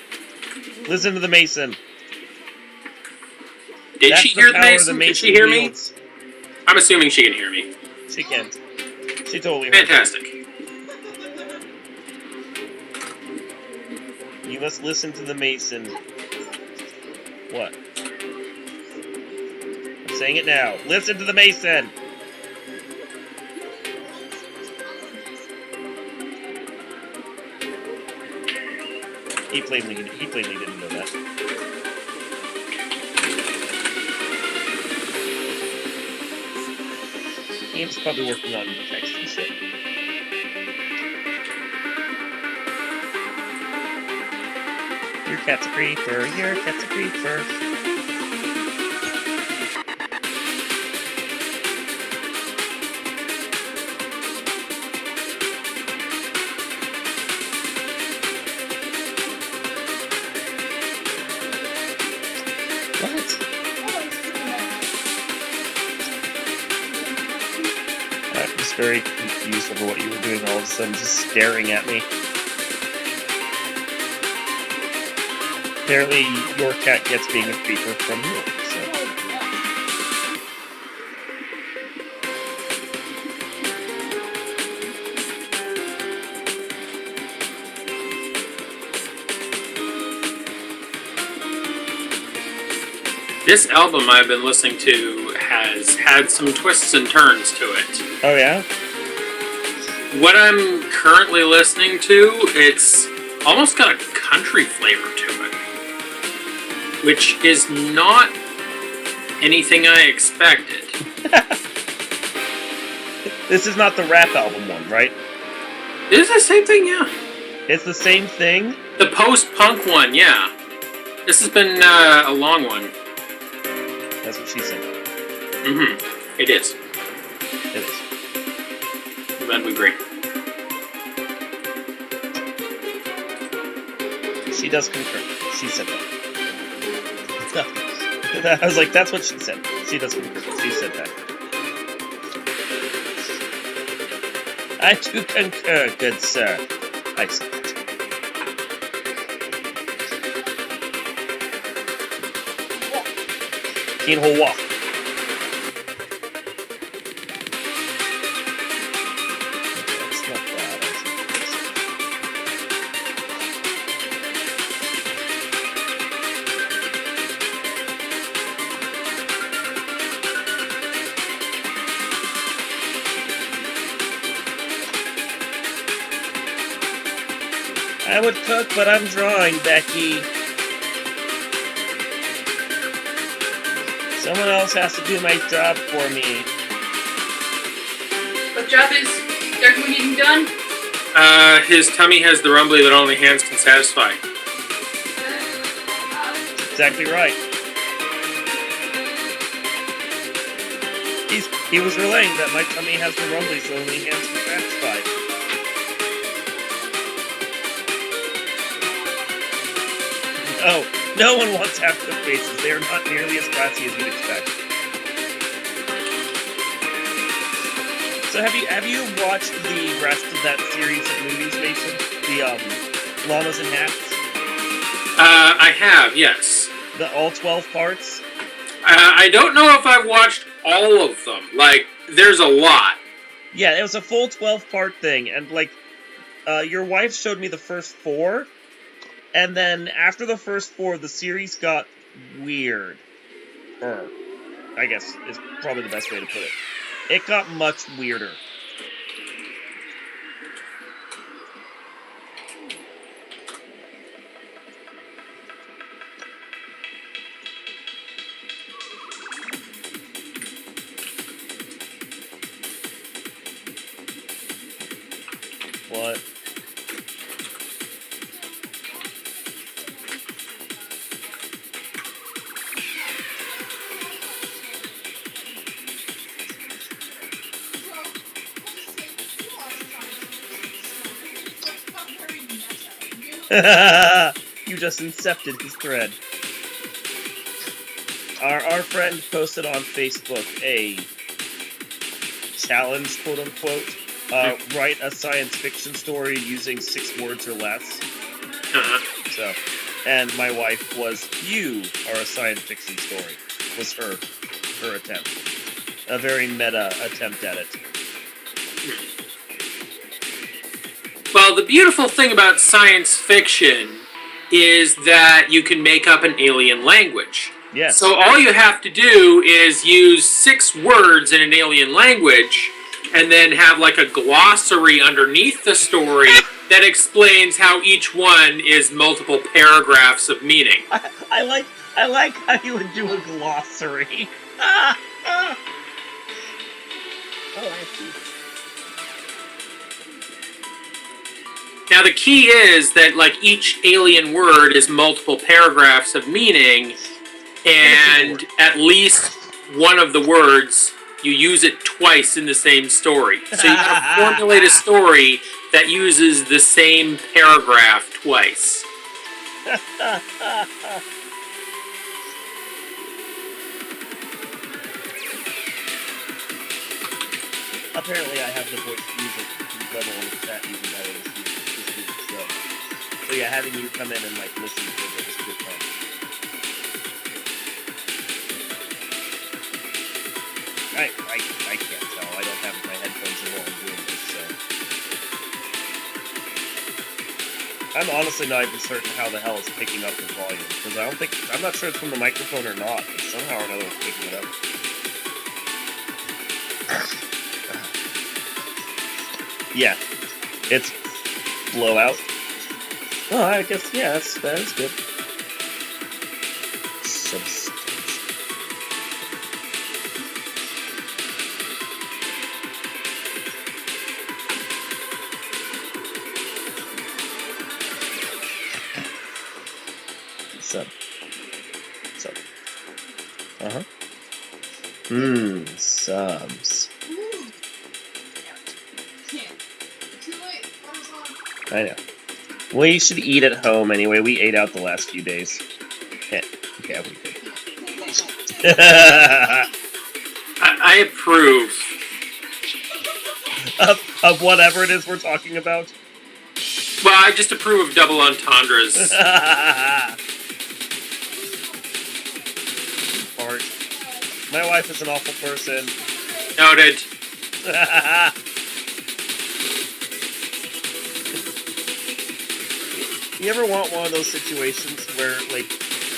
Listen to the Mason. Did she hear the Mason? Did she hear me? I'm assuming she can hear me. She can. She totally heard. Fantastic. You must listen to the Mason. What? I'm saying it now. Listen to the Mason! He plainly didn't know that. He's probably working on text and shit. Your cat's a creeper. Your cat's a creeper. Very confused over what you were doing all of a sudden, just staring at me. Apparently, your cat gets being a creeper from you, so. This album I've been listening to has had some twists and turns to it. Oh yeah. What I'm currently listening to, it's almost got a country flavor to it, which is not anything I expected. This is not the rap album one, right? Is it the same thing? Yeah. It's the same thing? The post-punk one, yeah. This has been a long one. That's what she said. Mm-hmm. It is. It is. That'd be great. She does concur. She said that. I was like, that's what she said. She does concur. She said that. I do concur, good sir. I said that. Keen Ho Walk. That's not bad. I would cook, but I'm drawing, Becky. Someone else has to do my job for me. What job is Darkmoon getting done? His tummy has the rumbly that only hands can satisfy. Exactly right. He was relaying that my tummy has the rumbly so only hands can satisfy. Oh, no one wants half-cooked faces. They are not nearly as classy as you'd expect. So have you watched the rest of that series of movies, Mason? The Llamas and Hats? I have, yes. All 12 parts? I don't know if I've watched all of them. Like, there's a lot. Yeah, it was a full 12-part thing, and like, your wife showed me the first 4. And then, after the first 4, the series got weird. I guess, is probably the best way to put it. It got much weirder. What? You just incepted his thread. Our friend posted on Facebook a challenge, quote unquote. Write a science fiction story using 6 words or less. So, and my wife was, "You are a science fiction story." Was her attempt. A very meta attempt at it. Well, the beautiful thing about science fiction is that you can make up an alien language. Yes. So all you have to do is use 6 words in an alien language, and then have like a glossary underneath the story that explains how each one is multiple paragraphs of meaning. I like how you would do a glossary. Now the key is that like each alien word is multiple paragraphs of meaning, and at least one of the words you use it twice in the same story. So you gotta formulate a story that uses the same paragraph twice. Apparently, I have the voice music level on the chat even better this week. So yeah, having you come in and like listen to it was a good fun. I can't tell. I don't have my headphones in while I'm doing this, so I'm honestly not even certain how the hell it's picking up the volume, because I'm not sure it's from the microphone or not, but somehow or another it's picking it up. Yeah, it's blowout. Oh, I guess, yeah, that is good. Substantial. Sub. Uh-huh. Subs. I know. We should eat at home anyway. We ate out the last few days. Yeah, we did. I approve. Of whatever it is we're talking about. Well, I just approve of double entendres. Fart. My wife is an awful person. Noted. You ever want one of those situations where, like,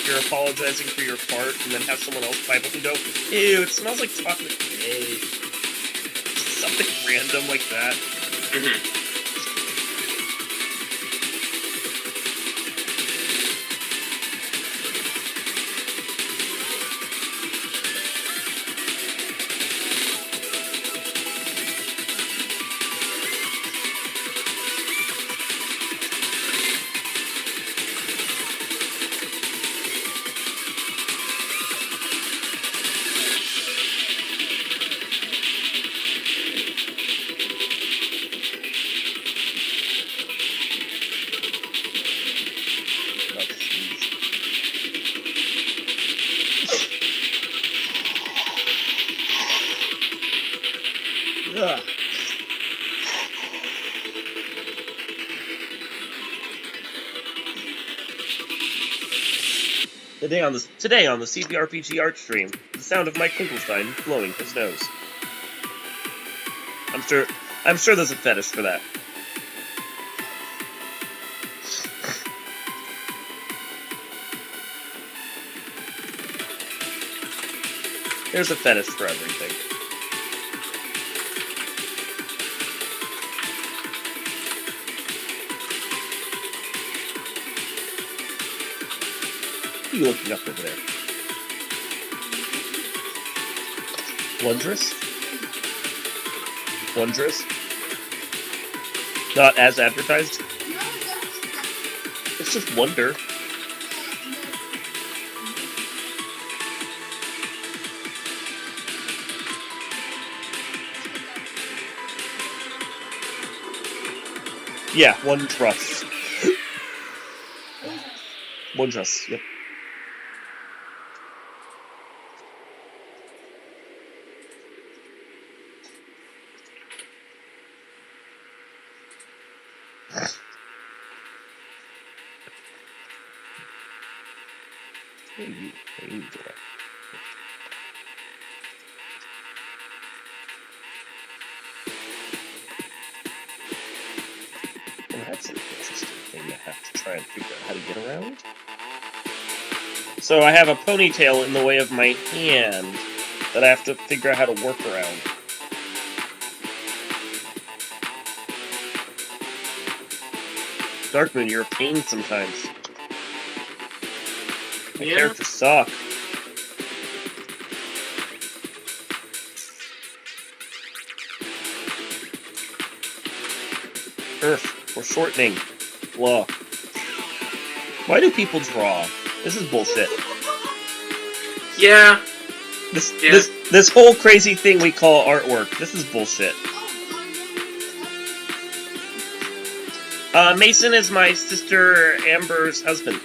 you're apologizing for your fart and then have someone else pipe up and go, ew, it smells like chocolate cake. Something random like that. Mm-hmm. Ugh. Today on the CBRPG art stream, the sound of Mike Finkelstein blowing his nose. I'm sure there's a fetish for that. There's a fetish for everything. What are you looking up over there? Wondrous? Wondrous? Not as advertised? It's just wonder. Yeah, wondrous. Wondrous, yep. What are you doing? Well, that's an interesting thing to have to try and figure out how to get around. So I have a ponytail in the way of my hand that I have to figure out how to work around. Darkmoon, you're a pain sometimes. My characters suck. Earth, we're shortening. Blah. Why do people draw? This is bullshit. Yeah. This whole crazy thing we call artwork, this is bullshit. Mason is my sister Amber's husband.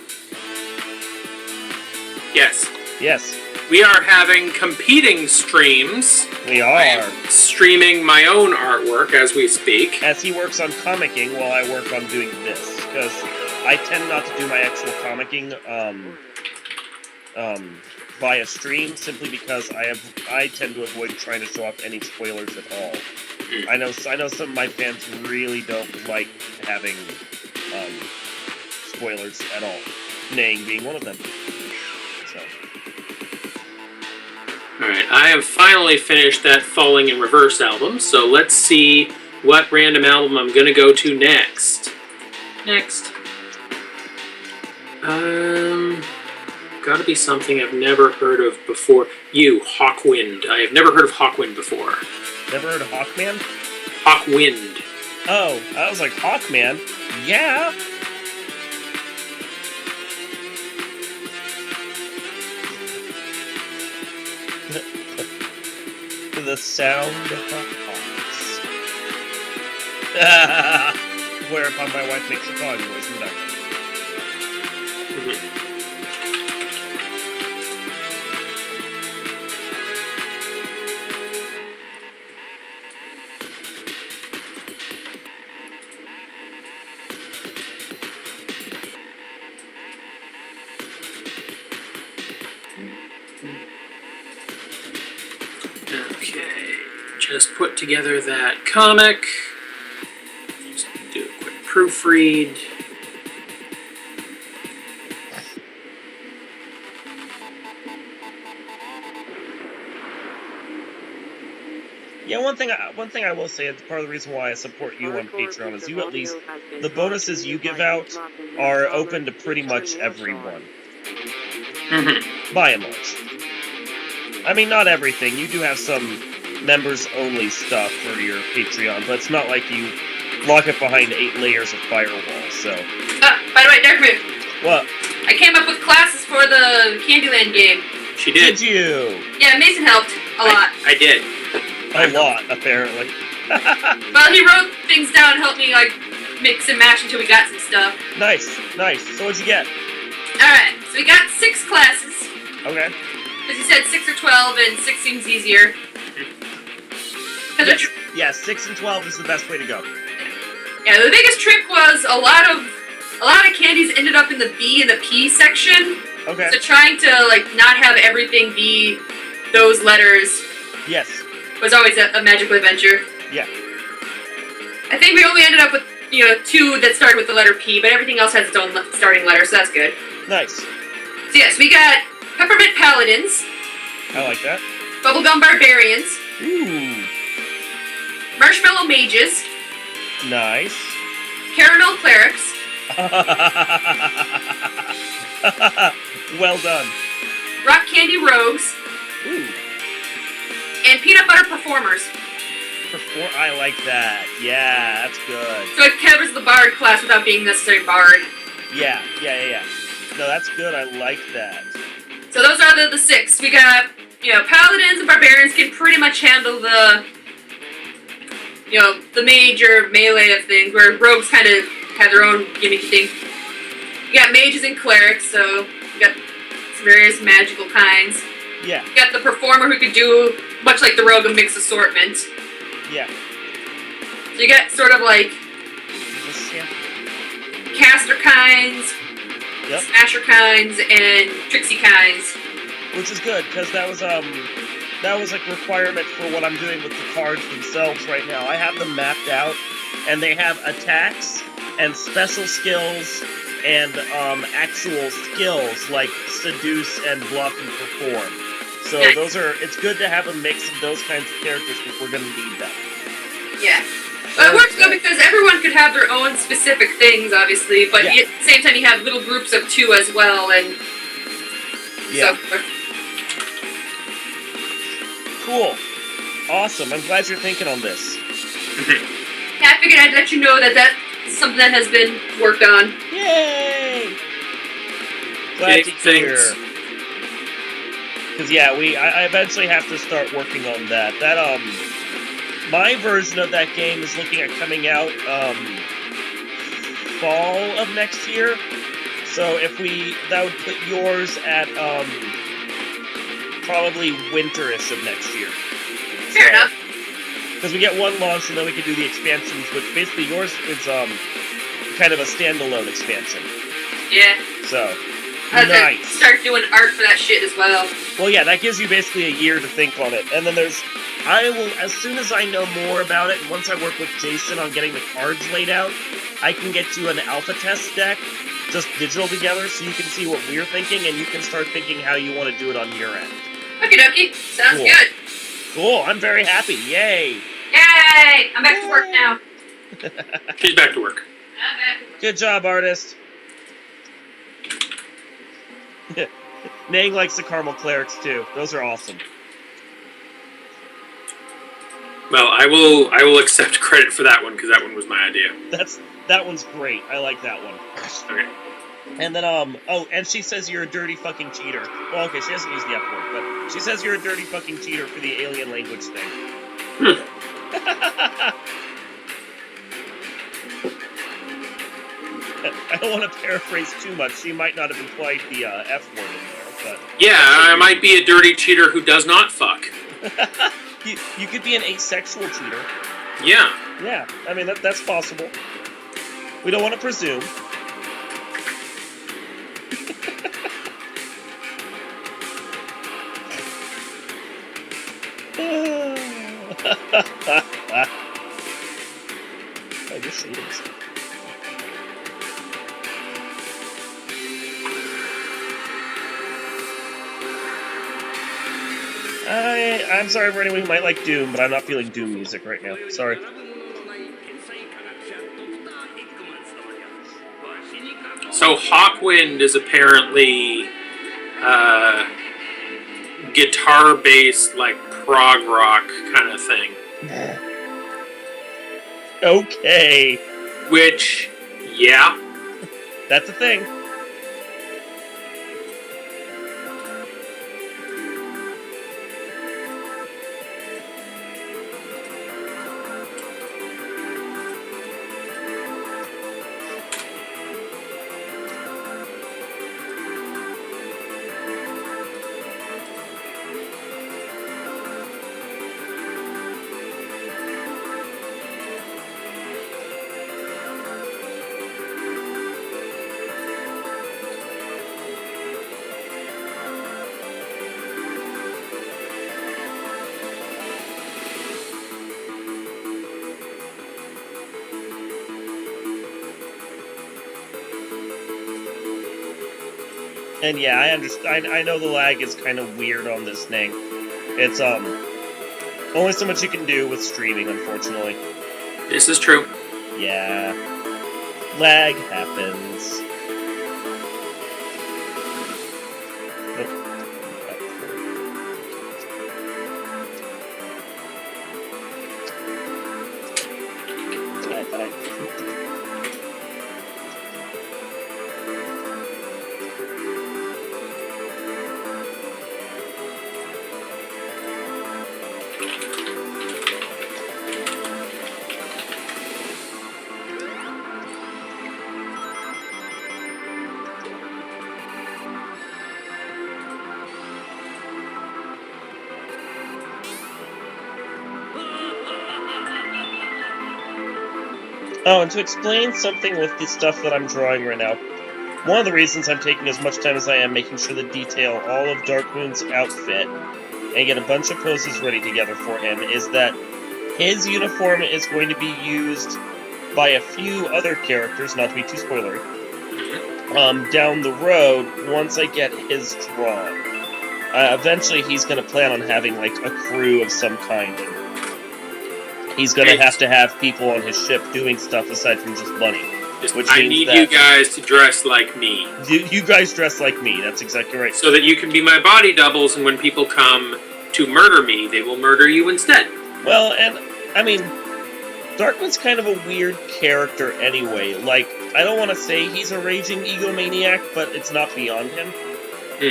Yes. Yes. We are having competing streams. We are. I am streaming my own artwork as we speak. As he works on comicking while I work on doing this. Because I tend not to do my actual comicking via stream, simply because I tend to avoid trying to show off any spoilers at all. I know some of my fans really don't like having spoilers at all. Naying being one of them. So. Alright, I have finally finished that Falling in Reverse album, so let's see what random album I'm gonna go to next. Gotta be something I've never heard of before. Hawkwind. I have never heard of Hawkwind before. Never heard of Hawkman? Hawkwind. Oh, I was like, Hawkman? Yeah! The sound of the hawks. Whereupon my wife makes a cawing noise in the background. Okay, just put together that comic. Just do a quick proofread. Yeah, one thing I will say, it's part of the reason why I support you on Patreon is you at least, the bonuses you give out are open to pretty much everyone. By and large. I mean, not everything. You do have some members-only stuff for your Patreon, but it's not like you lock it behind 8 layers of firewall, so... By the way, Darkmoon. What? I came up with classes for the Candyland game. She did. Did you? Yeah, Mason helped a lot. I did. A lot, apparently. Well, he wrote things down and helped me, like, mix and match until we got some stuff. Nice. So what'd you get? Alright, so we got 6 classes. Okay. As you said, 6 or 12, and 6 seems easier. Yeah, 6 and 12 is the best way to go. Yeah, the biggest trick was a lot of candies ended up in the B and the P section. Okay. So trying to, like, not have everything be those letters Yes. was always a magical adventure. Yeah. I think we only ended up with, 2 that started with the letter P, but everything else has its own starting letter, so that's good. Nice. So yes, we got Peppermint Paladins, I like that. Bubblegum Barbarians, Ooh. Marshmallow Mages, Nice. Caramel Clerics, Well done. Rock Candy Rogues, Ooh. and Peanut Butter Performers. I like that. Yeah, that's good. So it covers the Bard class without being necessarily Bard. Yeah. No, that's good. I like that. So those are the 6. We got, Paladins and Barbarians can pretty much handle the, the major melee of things, where Rogues kind of have their own gimmicky thing. We got Mages and Clerics, so we got some various magical kinds. Yeah. We got the Performer who could do, much like the Rogue, a mixed assortment. Yeah. So you got sort of like caster kinds, Yep. smasher kinds, and tricksy kinds. Which is good, because that was a requirement for what I'm doing with the cards themselves right now. I have them mapped out, and they have attacks and special skills and actual skills like seduce and bluff and perform. So Nice. it's good to have a mix of those kinds of characters because we're going to need them. Yeah. But it works good because everyone could have their own specific things, obviously, but Yeah. at the same time you have little groups of 2 as well, and Yeah. so Cool. Awesome. I'm glad you're thinking on this. yeah, I figured I'd let you know that that's something that has been worked on. Yay! Glad to hear. Because yeah, I eventually have to start working on that. That my version of that game is looking at coming out fall of next year. So that would put yours at probably winterish of next year. Fair enough. Because we get one launch and then we can do the expansions, which basically yours is kind of a standalone expansion. Yeah. So I have nice. to start doing art for that shit as well. Well, yeah, that gives you basically a year to think on it. And then I will, as soon as I know more about it, and once I work with Jason on getting the cards laid out, I can get you an alpha test deck just digital together so you can see what we're thinking and you can start thinking how you want to do it on your end. Okie dokie. Sounds Cool. good. Cool. I'm very happy. Yay. Yay! I'm back to work now. She's back to work. I'm back. Good job, artist. Nang likes the caramel clerics too. Those are awesome. Well, I will accept credit for that one because that one was my idea. That one's great. I like that one. Okay. And then and she says you're a dirty fucking cheater. Well, okay, she hasn't used the F word, but she says you're a dirty fucking cheater for the alien language thing. I don't want to paraphrase too much. She might not have implied the F word in there, but Yeah, I might be a dirty cheater who does not fuck. you could be an asexual cheater. Yeah. Yeah, I mean that's possible. We don't want to presume. I just shaded myself. I'm sorry for anyone who might like Doom, but I'm not feeling Doom music right now. Sorry. So Hawkwind is apparently guitar-based, like prog rock kind of thing. Okay. Which, yeah. That's a thing. And yeah, I understand. I know the lag is kind of weird on this thing. It's only so much you can do with streaming, unfortunately. This is true. Yeah, lag happens. Oh, and to explain something with the stuff that I'm drawing right now, one of the reasons I'm taking as much time as I am making sure to detail all of Darkmoon's outfit and get a bunch of poses ready together for him is that his uniform is going to be used by a few other characters, not to be too spoilery, down the road once I get his drawn. Eventually he's going to plan on having, like, a crew of some kind, and he's going to have people on his ship doing stuff aside from just Bunny. I need you guys to dress like me. You guys dress like me, that's exactly right. So that you can be my body doubles, and when people come to murder me, they will murder you instead. Well, and, I mean, Darkmoon's kind of a weird character anyway. Like, I don't want to say he's a raging egomaniac, but it's not beyond him.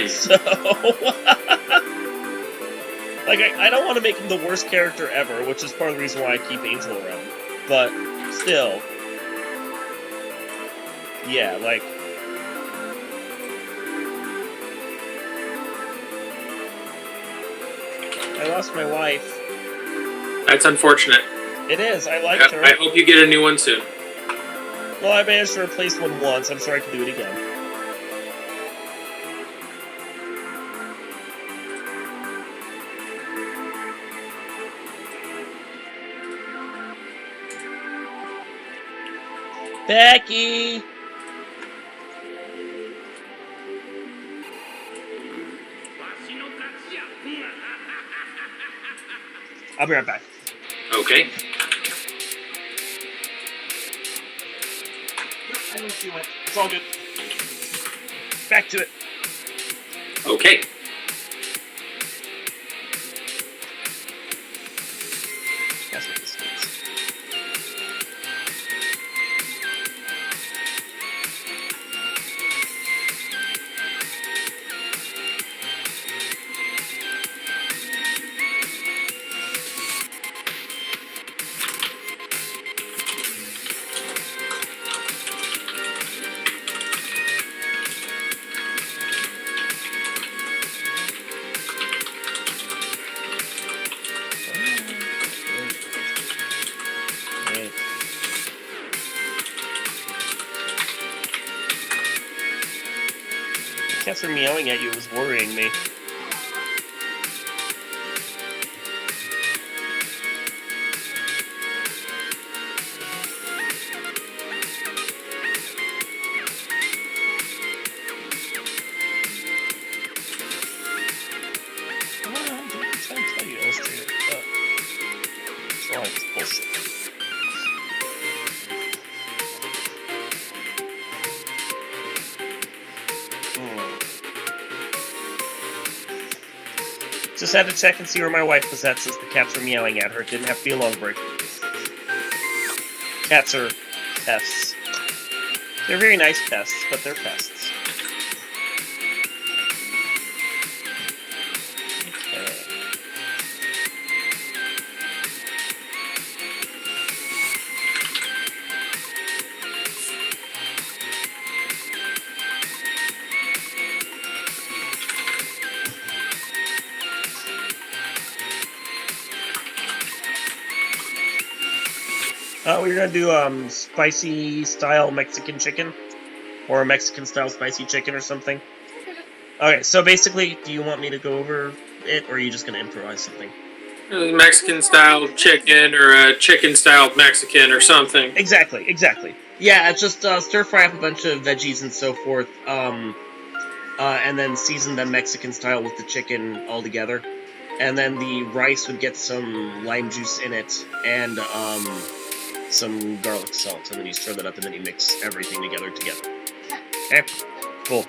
So... like, I don't want to make him the worst character ever, which is part of the reason why I keep Angel around. But, still... yeah, like... I lost my wife. That's unfortunate. It is, I liked her. I hope you get a new one soon. Well, I managed to replace one once, I'm sure I can do it again. Becky! I'll be right back. Okay. I know she went. It's all good. Back to it. Okay. That's what this means. Cats are meowing at you. It was worrying me. Come on, I'm trying to tell you, illustrator. Drawing's bullshit. Just had to check and see where my wife was at since the cats were meowing at her. It didn't have to be a long break. Cats are pests. They're very nice pests, but they're pests. Okay. We're gonna do spicy style Mexican chicken, or a Mexican style spicy chicken or something. Okay, so basically, do you want me to go over it, or are you just gonna improvise something? Mexican style chicken or a chicken style Mexican or something. Exactly. Yeah, it's just stir fry up a bunch of veggies and so forth, and then season them Mexican style with the chicken all together. And then the rice would get some lime juice in it, and some garlic salt, and then you stir that up, and then you mix everything together. Okay? Cool.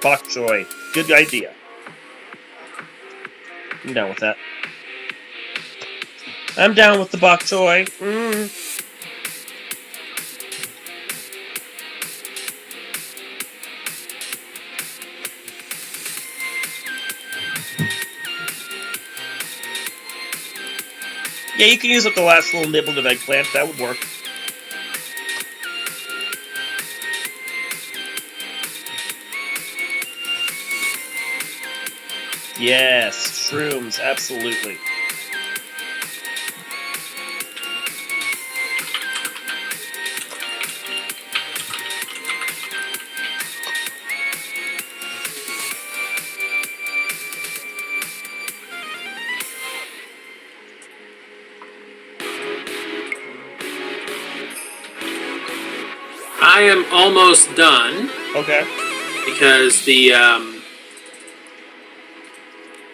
Bok choy. Good idea. I'm down with that. I'm down with the bok choy. Yeah, you can use up the last little nibble of eggplant. That would work. Yes, shrooms, absolutely. I am almost done. Okay. Because the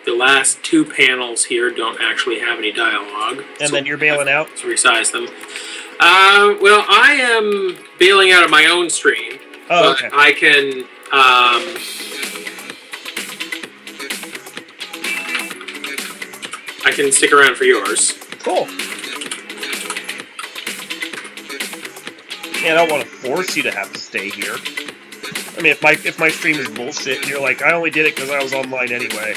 last two panels here don't actually have any dialogue. And so then you're bailing out? To resize them. Well, I am bailing out of my own stream. Oh, but okay. I can stick around for yours. Cool. Yeah, I don't want to force you to have to stay here. I mean, if my stream is bullshit, and you're like, I only did it because I was online anyway.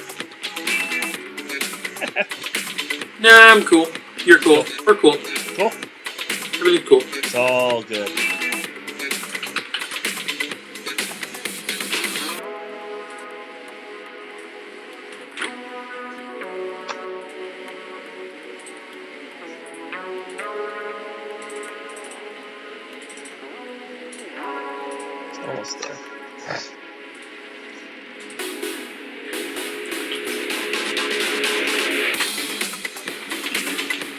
Nah, I'm cool. You're cool. We're cool. Cool. Everything's cool. It's all good. It's almost there.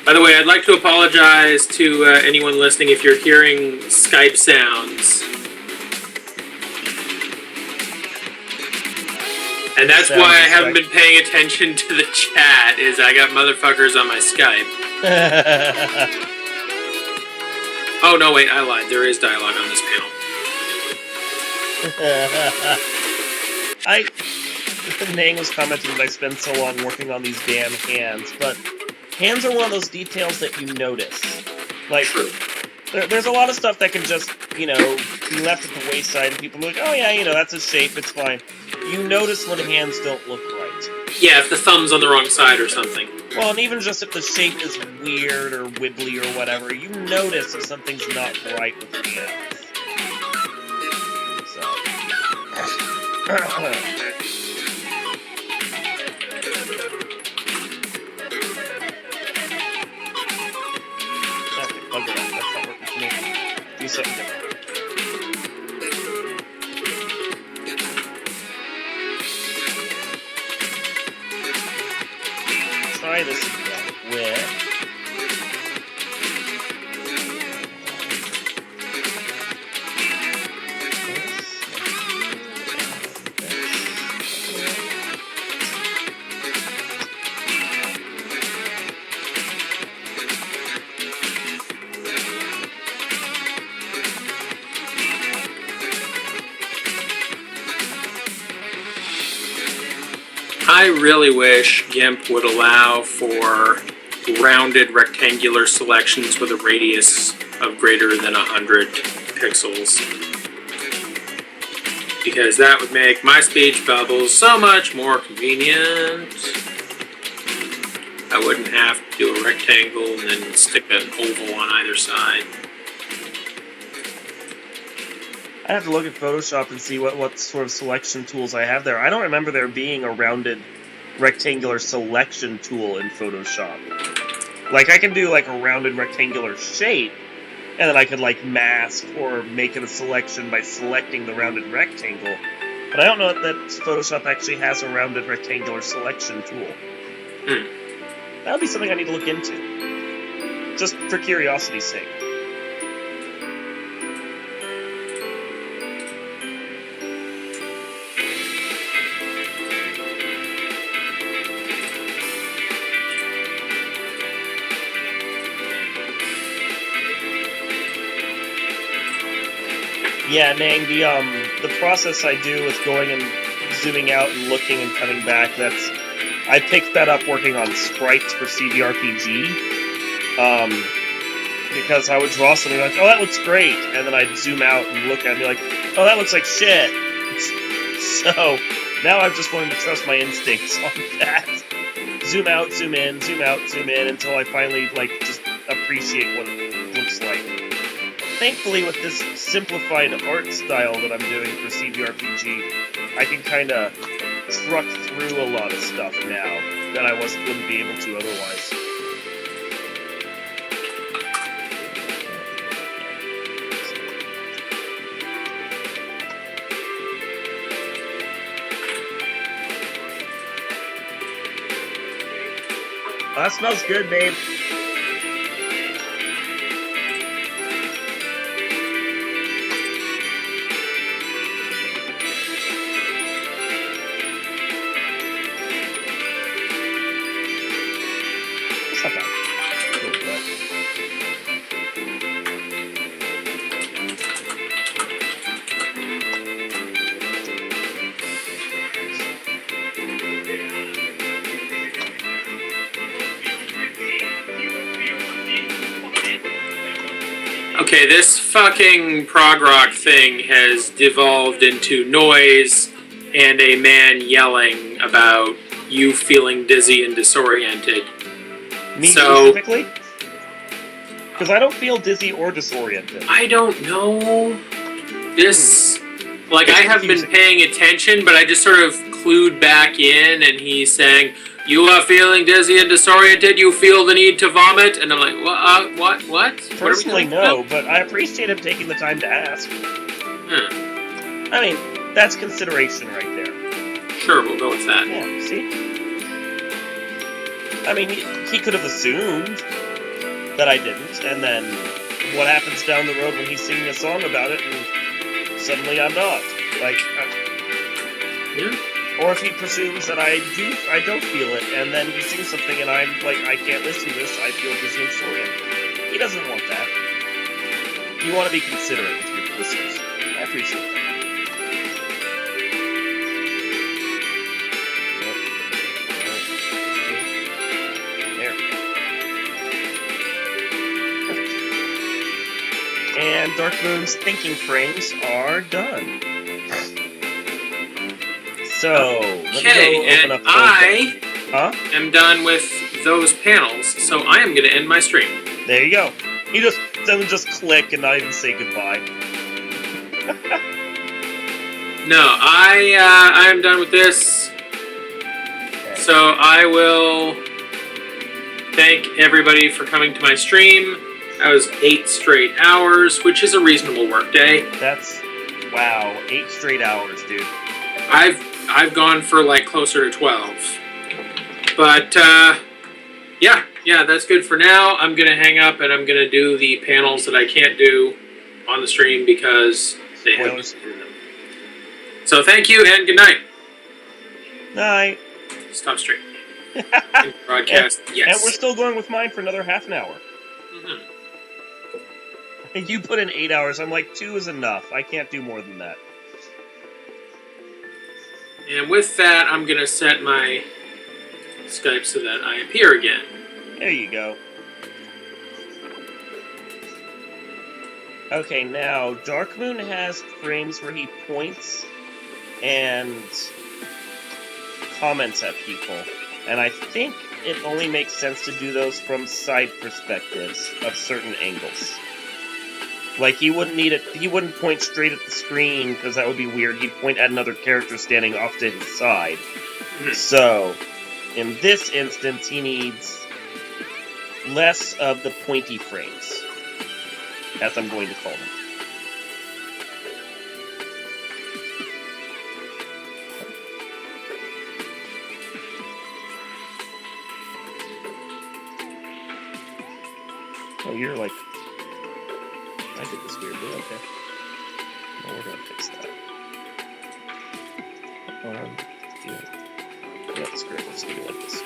By the way, I'd like to apologize to anyone listening if you're hearing Skype sounds. And that's Sound why I haven't effect. been paying attention to the chat, is I got motherfuckers on my Skype. Oh, no, wait, I lied. There is dialogue on this panel. Nang was commenting that I spend so long working on these damn hands, but hands are one of those details that you notice. Like, True. there's a lot of stuff that can just, be left at the wayside, and people are like, oh yeah, that's a shape, it's fine. You notice when hands don't look right. Yeah, if the thumb's on the wrong side or something. Well, and even just if the shape is weird or wibbly or whatever, you notice if something's not right with the hands. So. Okay, bug it out. That's not working for me. Do something different. Try this again with... I really wish GIMP would allow for rounded rectangular selections with a radius of greater than 100 pixels. Because that would make my speech bubbles so much more convenient. I wouldn't have to do a rectangle and then stick an oval on either side. I have to look at Photoshop and see what sort of selection tools I have there. I don't remember there being a rounded rectangular selection tool in Photoshop. Like, I can do, like, a rounded rectangular shape, and then I could, like, mask or make it a selection by selecting the rounded rectangle. But I don't know that Photoshop actually has a rounded rectangular selection tool. That would be something I need to look into. Just for curiosity's sake. Yeah, Nang, the process I do with going and zooming out and looking and coming back, I picked that up working on sprites for CBRPG. Because I would draw something like, oh, that looks great, and then I'd zoom out and look at it and be like, oh, that looks like shit. So, now I've just learned to trust my instincts on that. Zoom out, zoom in, until I finally, just appreciate what it looks like. Thankfully, with this simplified art style that I'm doing for CBRPG, I can kind of truck through a lot of stuff now that I wouldn't be able to otherwise. Oh, that smells good, babe. Okay, this fucking prog rock thing has devolved into noise and a man yelling about you feeling dizzy and disoriented. Me specifically? Because I don't feel dizzy or disoriented. I don't know. This... Like, I have been paying attention, but I just sort of clued back in, and he's saying, you are feeling dizzy and disoriented, you feel the need to vomit? And I'm like, what? Personally, no, but I appreciate him taking the time to ask. I mean, that's consideration right there. Sure, we'll go with that. Yeah, see? I mean, he could have assumed that I didn't, and then what happens down the road when he's singing a song about it, and suddenly I'm not. Like, yeah. Or if he presumes that I don't feel it, and then he sings something and I'm like, I can't listen to this, I feel disoriented. He doesn't want that. You want to be considerate with your listeners. I appreciate that. There. Perfect. And Darkmoon's thinking frames are done. So, let me go open up I am done with those panels, so I am going to end my stream. There you go. He doesn't just click and not even say goodbye. No, I am done with this. Okay. So I will thank everybody for coming to my stream. That was 8 straight hours, which is a reasonable work day. That's wow, 8 straight hours, dude. I've gone for like closer to 12. But yeah, that's good for now. I'm gonna hang up and I'm gonna do the panels that I can't do on the stream because they have to do them. So thank you and good night. Night. Stop stream. Broadcast. Yes. And we're still going with mine for another half an hour. Mm-hmm. You put in 8 hours. I'm like, 2 is enough. I can't do more than that. And with that, I'm gonna set my Skype so that I appear again. There you go. Okay, now Darkmoon has frames where he points and comments at people, and I think it only makes sense to do those from side perspectives of certain angles. Like he wouldn't point straight at the screen because that would be weird. He'd point at another character standing off to his side. So, in this instance, he needs less of the pointy frames, as I'm going to call them. Oh, you're like... I did this weirdly, okay. Well, we're gonna fix that. Yeah, that's great, let's do it like this.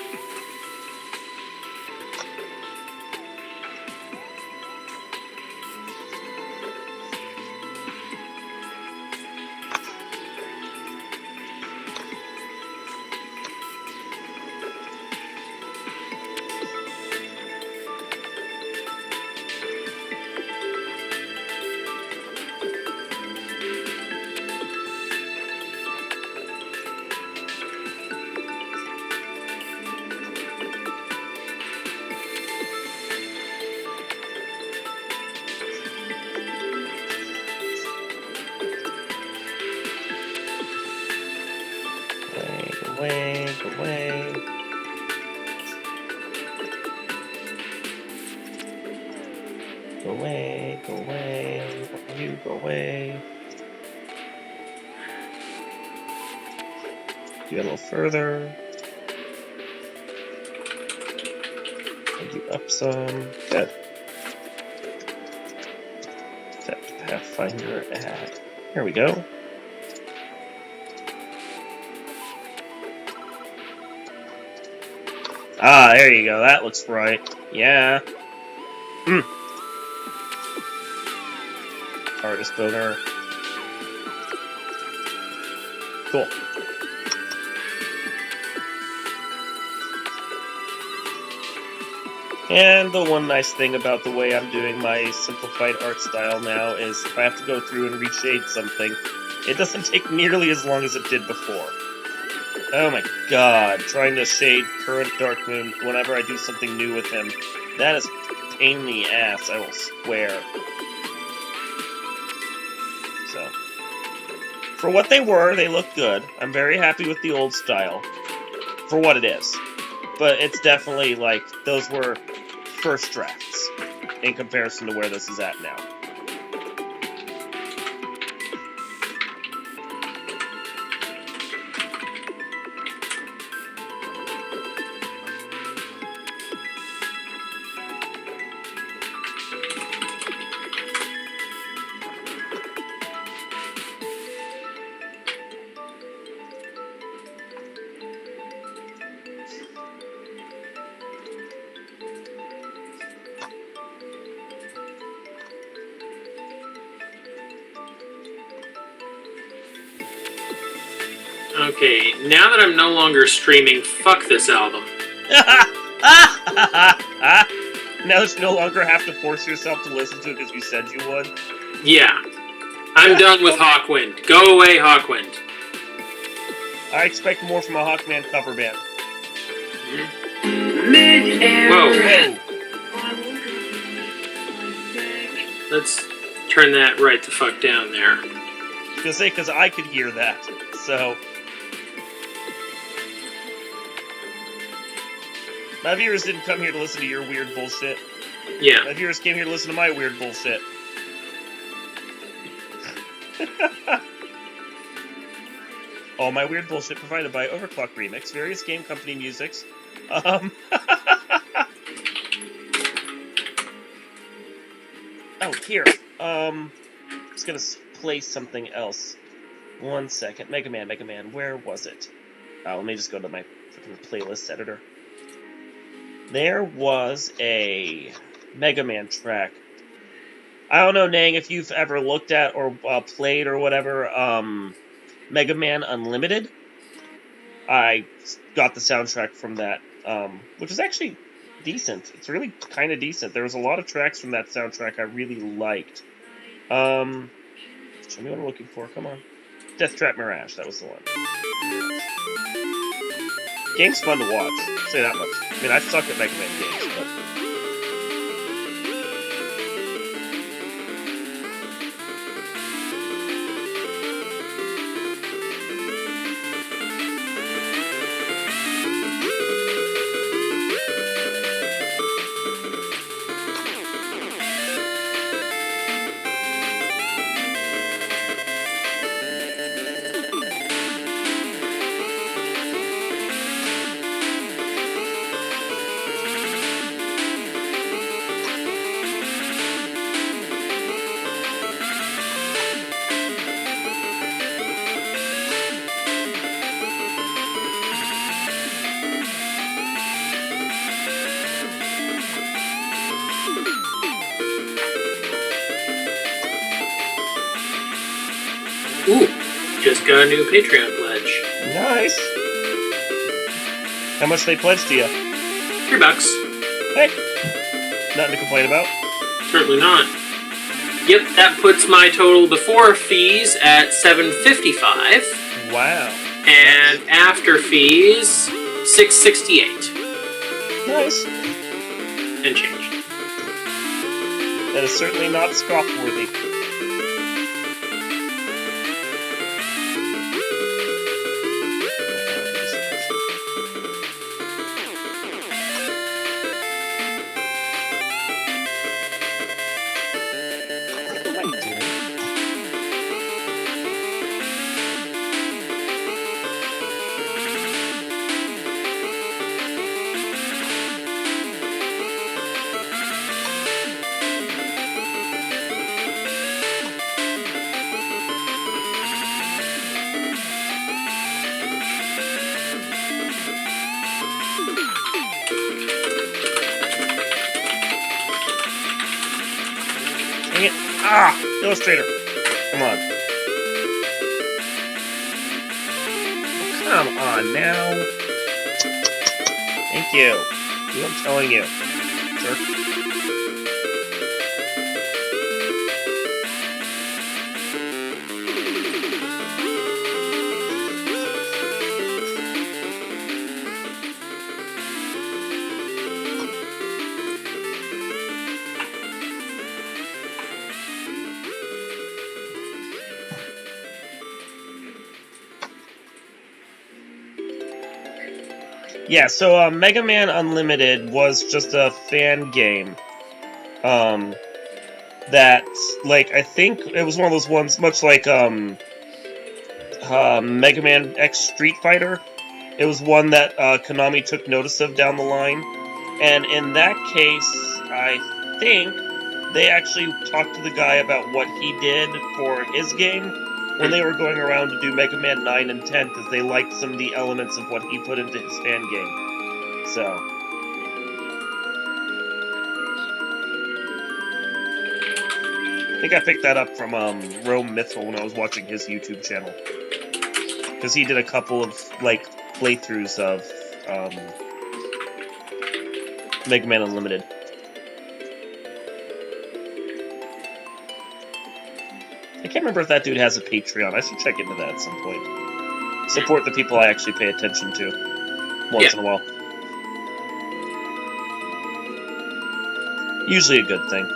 Go away. Go away. You go away. Get a little further. Move you up some. Good. Set Pathfinder at. Here we go. Ah, there you go. That looks right. Yeah. Artist owner. Cool. And the one nice thing about the way I'm doing my simplified art style now is if I have to go through and reshade something, it doesn't take nearly as long as it did before. Oh my god, trying to shade current Darkmoon whenever I do something new with him, that is a pain in the ass, I will swear. So, for what they were, they look good. I'm very happy with the old style, for what it is. But it's definitely, like, those were first drafts in comparison to where this is at now. Okay, now that I'm no longer streaming, fuck this album. Now that you no longer have to force yourself to listen to it because you said you would. Yeah. I'm done with Hawkwind. Go away, Hawkwind. I expect more from a Hawkman cover band. Whoa. Whoa. Let's turn that right the fuck down there. Because I could hear that. So. My viewers didn't come here to listen to your weird bullshit. Yeah. My viewers came here to listen to my weird bullshit. All my weird bullshit provided by Overclock Remix, various game company musics. Oh, here. Just gonna play something else. 1 second. Mega Man. Where was it? Let me just go to my freaking playlist editor. There was a Mega Man track. I don't know, Nang, if you've ever looked at or played or whatever, Mega Man Unlimited. I got the soundtrack from that, which is actually decent. It's really kind of decent. There was a lot of tracks from that soundtrack I really liked. Show me what I'm looking for. Come on. Death Trap Mirage. That was the one. Game's fun to watch. I'll say that much. I mean, I suck at Mega Man games, but... Ooh, just got a new Patreon pledge. Nice! How much they pledged to you? $3. Hey! Nothing to complain about. Certainly not. Yep, that puts my total before fees at $7.55. Wow. And after fees, $6.68. Nice. And change. That is certainly not scoff-worthy. Dang it. Ah! Illustrator. Come on. Oh, come on now. Thank you. Do what I'm telling you. Jerk. Yeah, so Mega Man Unlimited was just a fan game. That, like, I think it was one of those ones, much like Mega Man X Street Fighter. It was one that Konami took notice of down the line. And in that case, I think they actually talked to the guy about what he did for his game when they were going around to do Mega Man 9 and 10, because they liked some of the elements of what he put into his fan game. So... I think I picked that up from Rome Mitchell when I was watching his YouTube channel. because he did a couple of like playthroughs of Mega Man Unlimited. I can't remember if that dude has a Patreon. I should check into that at some point. Support the people I actually pay attention to once in a while. Usually a good thing.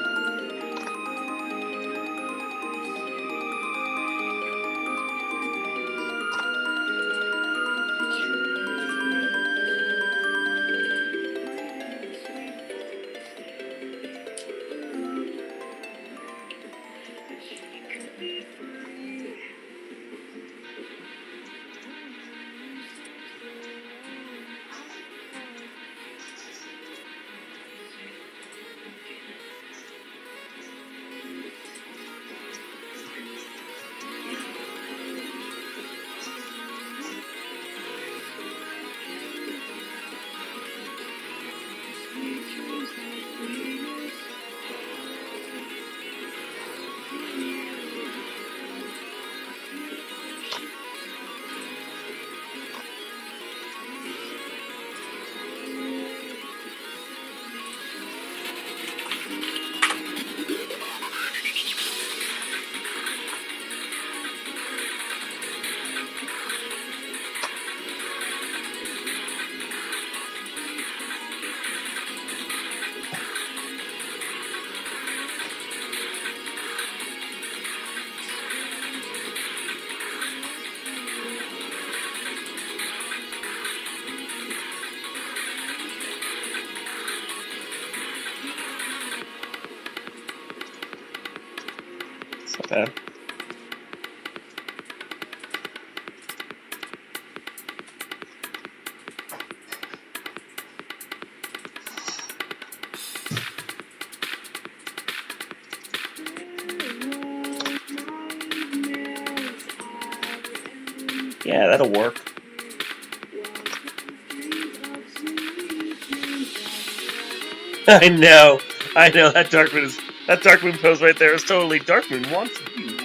It's not bad. Yeah, that'll work. I know that Darkmoon pose right there is totally Darkmoon wants you.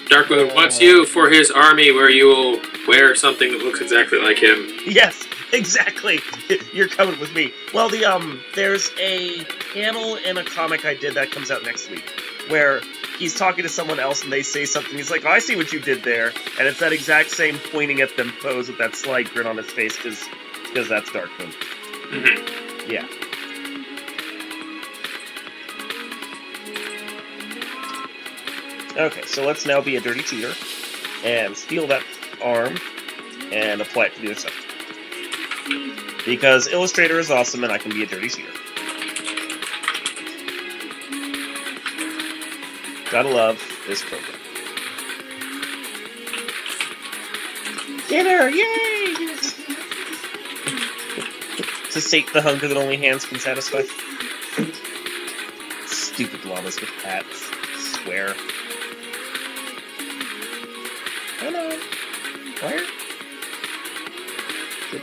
Darkmoon wants you for his army, where you will wear something that looks exactly like him. Yes, exactly. You're coming with me. Well, there's a panel in a comic I did that comes out next week where he's talking to someone else and they say something. He's like, "Oh, I see what you did there," and it's that exact same pointing at them pose with that slight grin on his face because that's Darkmoon. Mm-hmm. Yeah. Okay, so let's now be a dirty cheater and steal that arm and apply it to the other side. Because Illustrator is awesome and I can be a dirty cheater. Gotta love this program. Dinner! Yay! To sate the hunger that only hands can satisfy. Stupid llamas with hats. I swear. Hello. Where? Did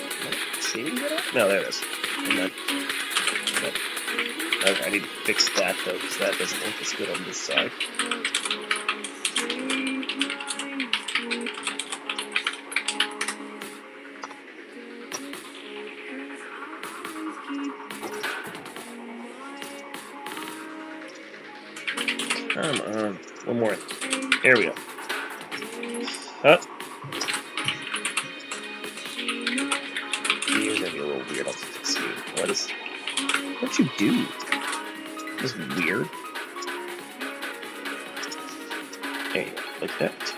saving get up? No, there it is. Okay, I need to fix that though, because that doesn't look as good on this side. Come on. One more. Here we go. Huh? You're gonna be a little weird. I'll fix you. What'd you do? This is weird. There you go. Like that.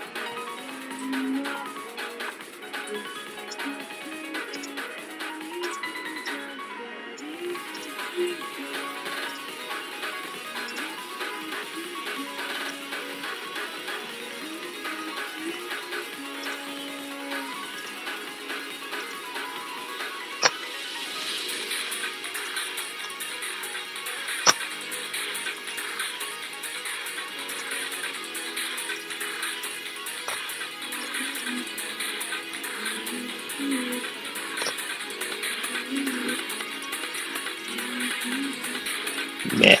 Meh.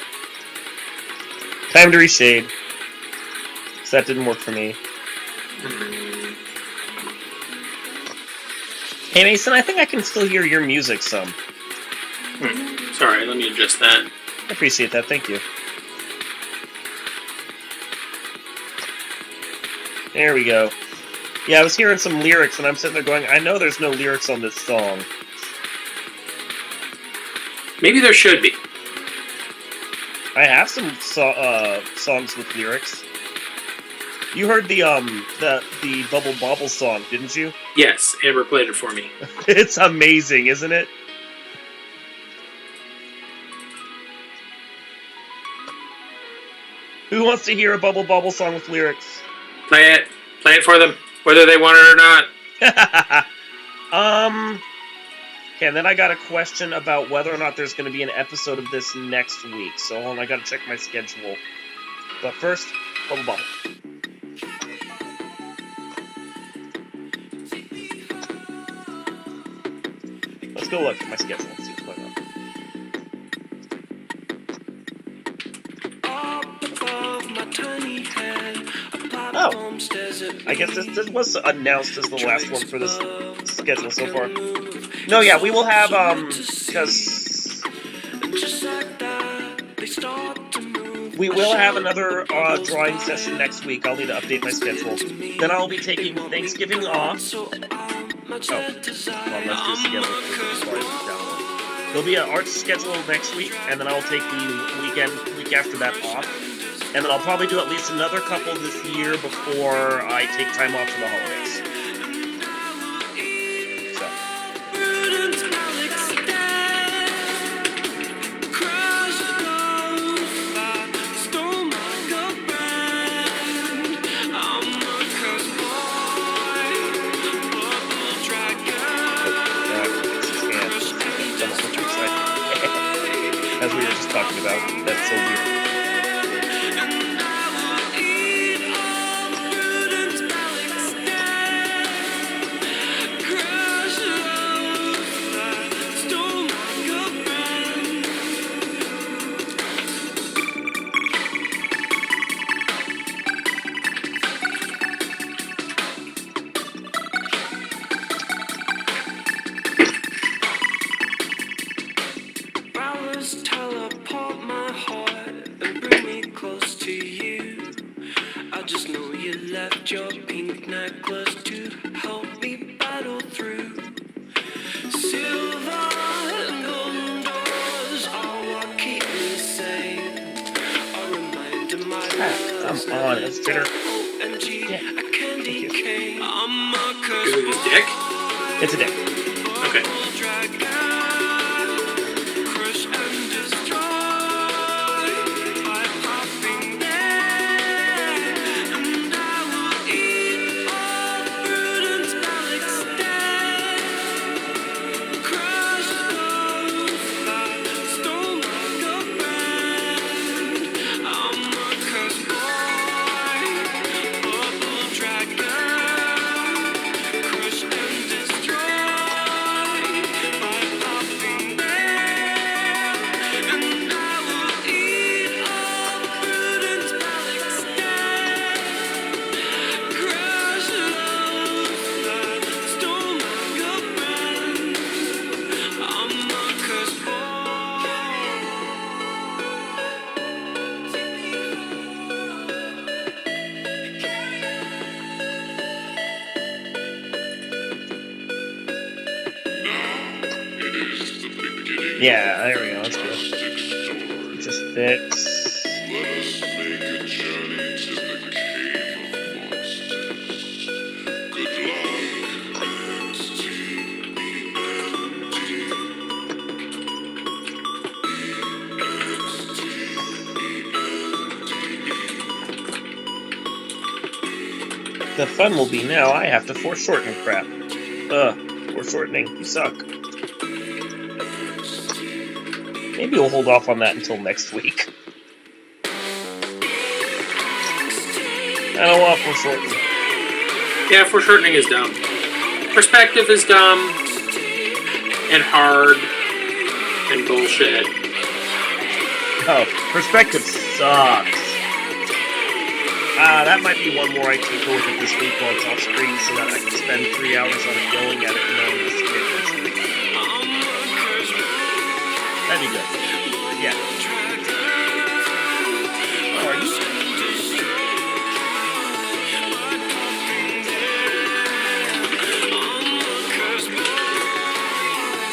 Time to reshade. So that didn't work for me. Hey Mason, I think I can still hear your music some. Sorry, let me adjust that. I appreciate that, thank you. There we go. Yeah, I was hearing some lyrics, and I'm sitting there going, I know there's no lyrics on this song. Maybe there should be. I have some songs with lyrics. You heard the Bubble Bobble song, didn't you? Yes, Amber played it for me. It's amazing, isn't it? Who wants to hear a Bubble Bobble song with lyrics? Play it. Play it for them, whether they want it or not. Okay, and then I got a question about whether or not there's going to be an episode of this next week. So hold on, I got to check my schedule. But first, Bubble Bobble. Let's go look at my schedule and see what's going on. Oh, I guess this was announced as the last one for this schedule so far. No, yeah, we will have, because we will have another drawing session next week. I'll need to update my schedule. Then I'll be taking Thanksgiving off. Oh, well, let's do this together. There'll be an art schedule next week, and then I'll take the week after that off. And then I'll probably do at least another couple this year before I take time off for the holidays. As we were just talking about, that's so weird. Come on, it's bitter. Yeah. Thank you. Is it a dick? It's a dick. Okay. Yeah, there we go. That's good. Just fix. Let us make a journey to the cave of monsters. Good luck. The fun will be now I have to foreshorten crap. Foreshortening. You suck. Maybe we'll hold off on that until next week. I don't want foreshortening. Yeah, foreshortening is dumb. Perspective is dumb and hard and bullshit. Oh, perspective sucks. That might be one more I tinker with it this week while it's off screen so that I can spend 3 hours on it yelling at it and knowing this kid eventually. That'd be good. Yeah. Oh, are you?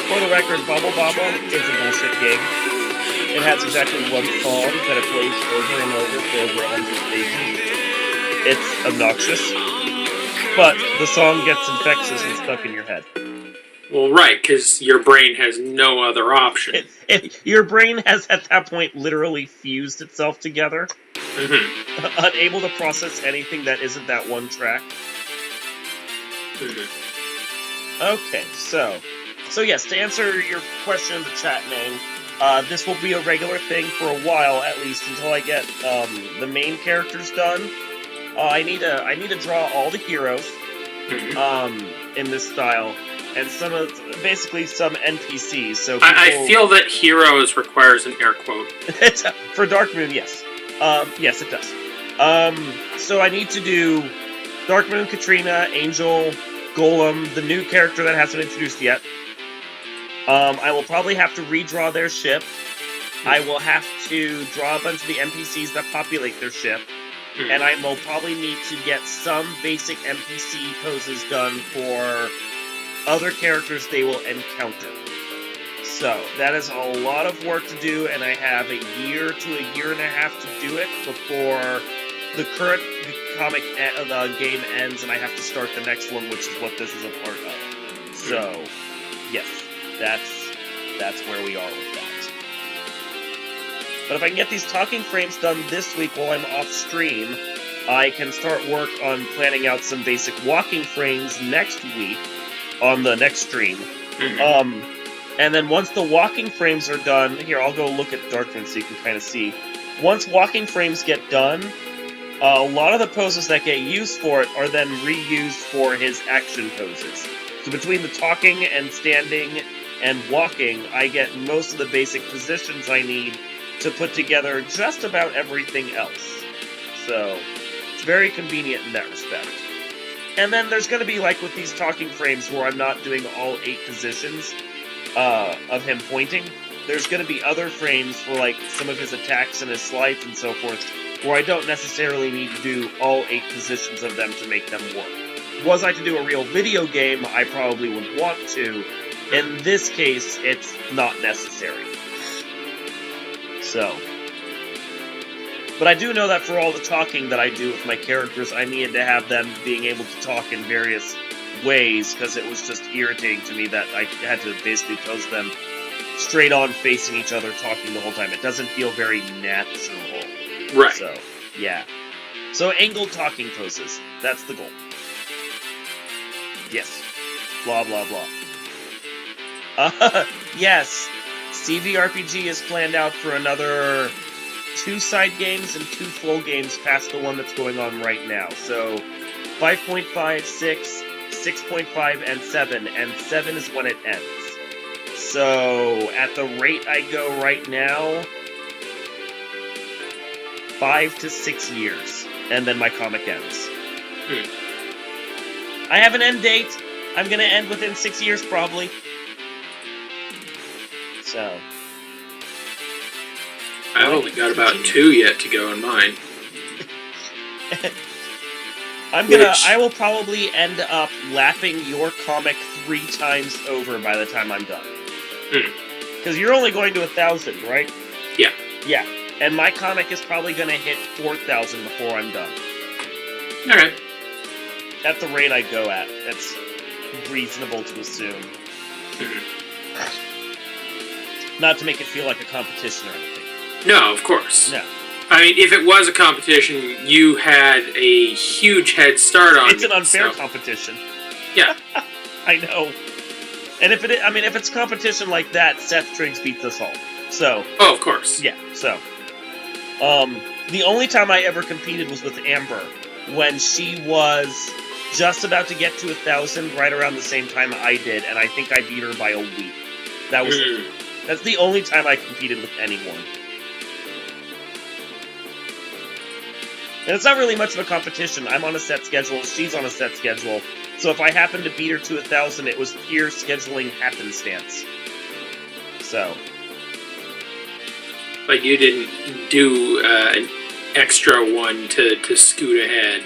For the record, Bubble Bobble is a bullshit game. It has exactly one song that it plays over and over for over 100 stages. It's obnoxious, but the song gets infectious and stuck in your head. Well, right, because your brain has no other option. Your brain has, at that point, literally fused itself together, unable to process anything that isn't that one track. Okay, so yes, to answer your question in the chat, Nang, this will be a regular thing for a while, at least, until I get the main characters done. I need to draw all the heroes in this style, and basically some NPCs. So I feel that heroes requires an air quote. For Darkmoon, yes. Yes, it does. So I need to do Darkmoon, Katrina, Angel, Golem, the new character that hasn't been introduced yet. I will probably have to redraw their ship. I will have to draw a bunch of the NPCs that populate their ship. And I will probably need to get some basic NPC poses done for other characters they will encounter. So, that is a lot of work to do, and I have a year to a year and a half to do it before the current comic game ends, and I have to start the next one, which is what this is a part of. So, yes, that's where we are with that. But if I can get these talking frames done this week while I'm off stream, I can start work on planning out some basic walking frames next week on the next stream. And then once the walking frames are done, here, I'll go look at Darkmoon so you can kind of see. Once walking frames get done, a lot of the poses that get used for it are then reused for his action poses. So between the talking and standing and walking, I get most of the basic positions I need to put together just about everything else. So, it's very convenient in that respect. And then there's going to be, like with these talking frames, where I'm not doing all 8 positions of him pointing. There's going to be other frames for, like, some of his attacks and his slides and so forth, where I don't necessarily need to do all 8 positions of them to make them work. Was I to do a real video game, I probably would want to. In this case, it's not necessary. So, but I do know that for all the talking that I do with my characters, I needed to have them being able to talk in various ways, because it was just irritating to me that I had to basically pose them straight on facing each other talking the whole time. It doesn't feel very natural. Right. So, yeah. So, angled talking poses. That's the goal. Yes. Blah, blah, blah. Yes. CVRPG is planned out for another 2 side games and 2 full games past the one that's going on right now. So 5.5, 6, 6.5, and 7. And 7 is when it ends. So at the rate I go right now, 5 to 6 years. And then my comic ends. I have an end date. I'm going to end within 6 years probably. So, I've only got about 2 yet to go in mine. I will probably end up lapping your comic 3 times over by the time I'm done. Because you're only going to 1,000, right? Yeah. Yeah. And my comic is probably going to hit 4,000 before I'm done. Alright. At the rate I go at, that's reasonable to assume. Not to make it feel like a competition or anything. No, of course. No. I mean, if it was a competition, you had a huge head start on It's an unfair competition. Yeah. I know. And if it's competition like that, Seth Triggs beats us all. So. Oh, of course. Yeah, so. The only time I ever competed was with Amber, when she was just about to get to 1,000 right around the same time I did, and I think I beat her by a week. That was That's the only time I competed with anyone. And it's not really much of a competition. I'm on a set schedule, she's on a set schedule. So if I happen to beat her to 1,000, it was pure scheduling happenstance. So. But you didn't do an extra one to scoot ahead.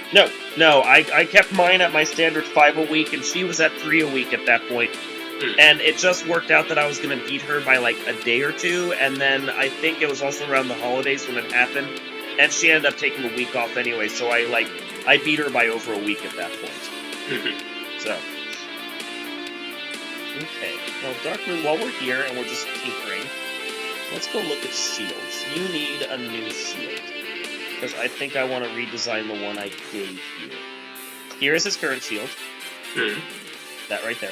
No, I kept mine at my standard 5 a week, and she was at 3 a week at that point. And it just worked out that I was going to beat her by like a day or two, and then I think it was also around the holidays when it happened, and she ended up taking a week off anyway, so I beat her by over a week at that point. So. Okay, now Darkmoon, while we're here and we're just tinkering, let's go look at shields. You need a new shield, because I think I want to redesign the one I gave you. Here is his current shield. That right there.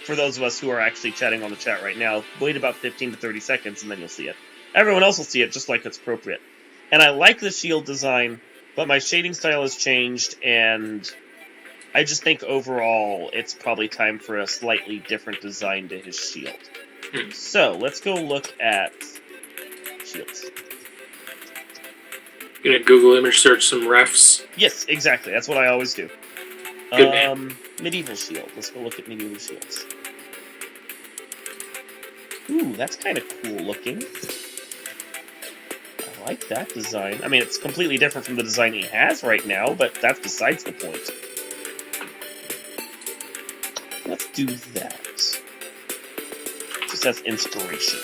For those of us who are actually chatting on the chat right now, wait about 15 to 30 seconds and then you'll see it. Everyone else will see it just like it's appropriate. And I like the shield design, but my shading style has changed, and I just think overall it's probably time for a slightly different design to his shield. So, let's go look at shields. Gonna Google image search some refs? Yes, exactly. That's what I always do. Good man. Medieval shield. Let's go look at medieval shields. Ooh, that's kind of cool looking. I like that design. I mean, it's completely different from the design he has right now, but that's besides the point. Let's do that. Just as inspiration.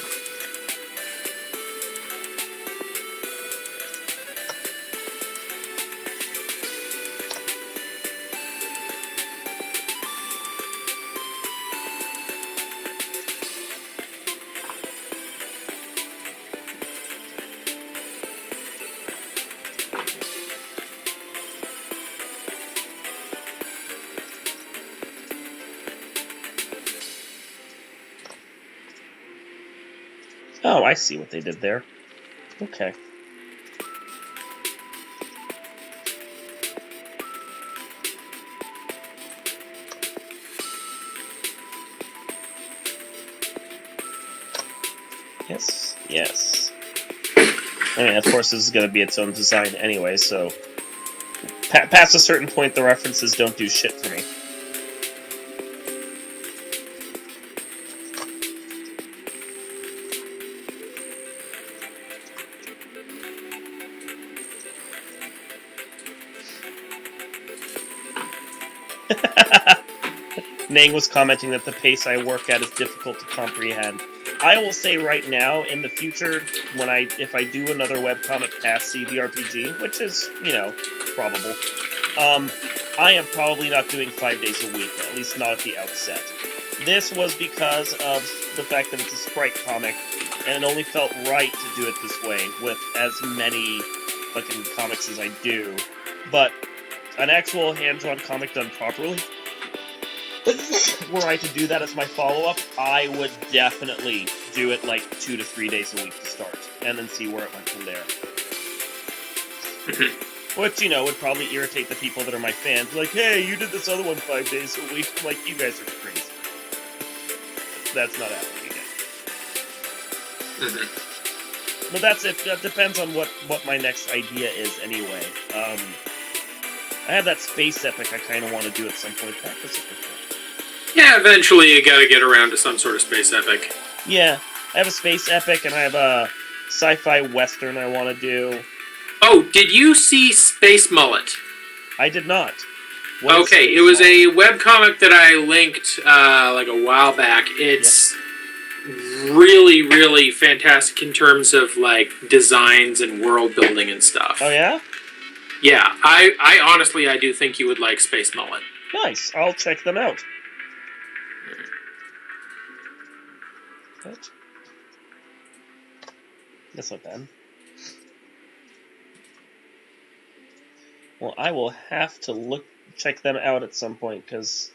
Oh, I see what they did there. Okay. Yes, yes. I mean, of course, this is going to be its own design anyway, so... past a certain point, the references don't do shit for me. Nang was commenting that the pace I work at is difficult to comprehend. I will say right now, in the future, if I do another webcomic past CBRPG, which is, probable, I am probably not doing 5 days a week, at least not at the outset. This was because of the fact that it's a Sprite comic, and it only felt right to do it this way, with as many fucking comics as I do. But an actual hand-drawn comic done properly, were I to do that as my follow-up, I would definitely do it like 2 to 3 days a week to start, and then see where it went from there. Which, would probably irritate the people that are my fans. Like, hey, you did this other one 5 days a week. I'm like, you guys are crazy. That's not happening again. But that's it. That depends on what my next idea is anyway. I have that space epic I kind of want to do at some point. That was super cool. Yeah, eventually you gotta get around to some sort of space epic. Yeah, I have a space epic, and I have a sci-fi western I want to do. Oh, did you see Space Mullet? I did not. Okay, it was a webcomic that I linked like a while back. It's really, really fantastic in terms of like designs and world building and stuff. Oh yeah? Yeah, I honestly I do think you would like Space Mullet. Nice, I'll check them out. What? That's not bad. Well, I will have to check them out at some point, because...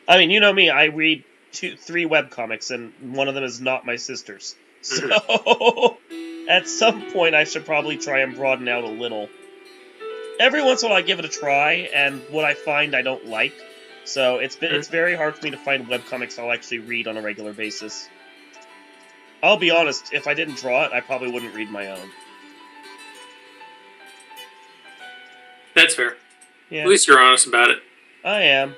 I mean, you know me, I read 3 webcomics, and one of them is not my sister's. So, at some point, I should probably try and broaden out a little. Every once in a while, I give it a try, and what I find I don't like. So, it's very hard for me to find webcomics I'll actually read on a regular basis. I'll be honest, if I didn't draw it, I probably wouldn't read my own. That's fair. Yeah, At least you're honest about it. I am.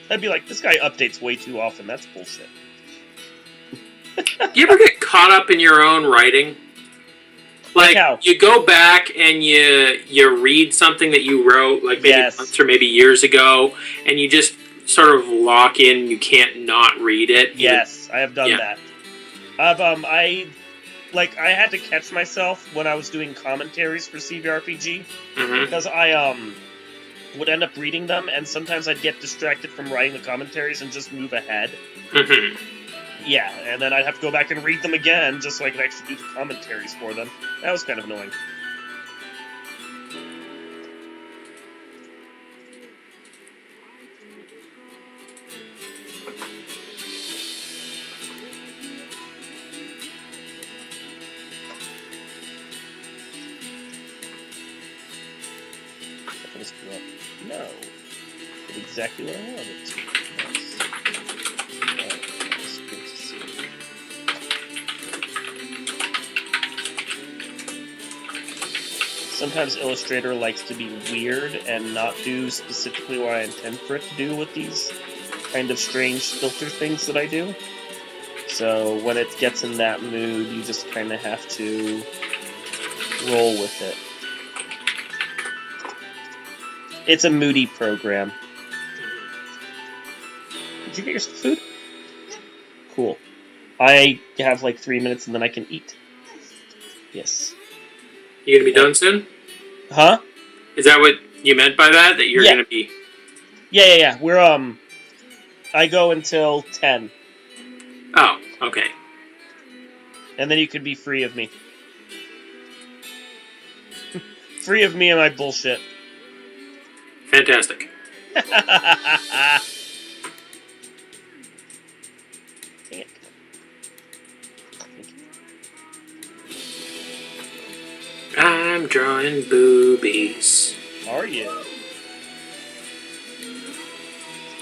I'd be like, this guy updates way too often. That's bullshit. You ever get caught up in your own writing? Like how? you go back and you read something that you wrote, like maybe Yes. months or maybe years ago, and you just sort of lock in. You can't not read it. Yes, I have done Yeah. that. I had to catch myself when I was doing commentaries for CVRPG Mm-hmm. because I would end up reading them, and sometimes I'd get distracted from writing the commentaries and just move ahead. Mm-hmm. Yeah, and then I'd have to go back and read them again just so I could actually do the commentaries for them. That was kind of annoying. Can I screw up? No. Did exactly what I wanted it to. Nice. That's good to see. Sometimes Illustrator likes to be weird and not do specifically what I intend for it to do with these kind of strange filter things that I do. So when it gets in that mood, you just kind of have to roll with it. It's a moody program. Did you get your food? Cool. I have like 3 minutes and then I can eat. Yes. You gonna be done soon? Huh? Is that what you meant by that? That you're Yeah. gonna be? Yeah. We're I go until 10, Oh, okay. and then you can be free of me. Free of me and my bullshit. Fantastic. Dang it. I'm drawing boobies. Are you?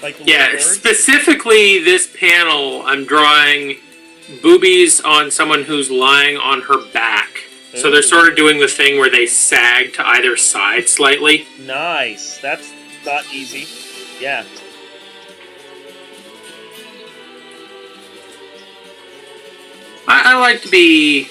Like little Yeah, birds? specifically this panel, I'm drawing boobies on someone who's lying on her back. So they're Ooh. sort of doing the thing where they sag to either side slightly. Nice. That's not easy. Yeah. I like to be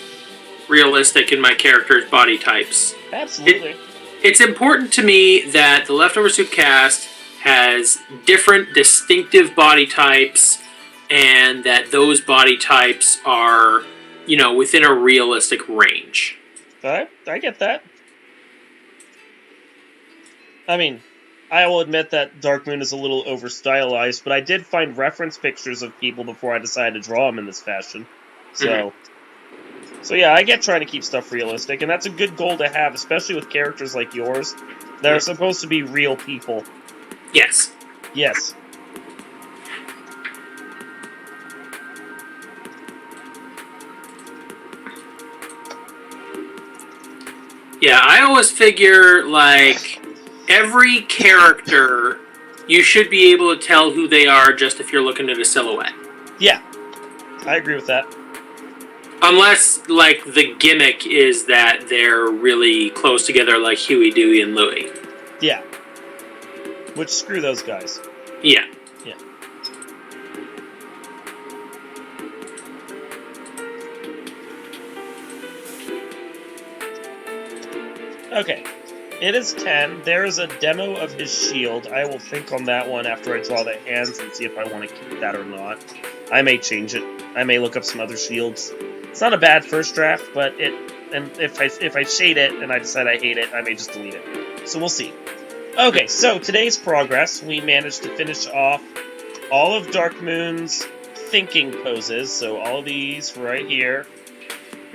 realistic in my characters' body types. Absolutely. It's important to me that the Leftover Soup cast has different distinctive body types and that those body types are, within a realistic range. I get that. I mean, I will admit that Darkmoon is a little over-stylized, but I did find reference pictures of people before I decided to draw them in this fashion. So yeah, I get trying to keep stuff realistic, and that's a good goal to have, especially with characters like yours that are supposed to be real people. Yes. Yes. Yeah, I always figure, like, every character, you should be able to tell who they are just if you're looking at a silhouette. Yeah. I agree with that. Unless, like, the gimmick is that they're really close together, like Huey, Dewey, and Louie. Yeah. Which, screw those guys. Yeah. Yeah. Okay. It is 10. There is a demo of his shield. I will think on that one after I draw the hands and see if I want to keep that or not. I may change it. I may look up some other shields. It's not a bad first draft, but if I shade it and I decide I hate it, I may just delete it. So we'll see. Okay, so today's progress, we managed to finish off all of Darkmoon's thinking poses, so all of these right here.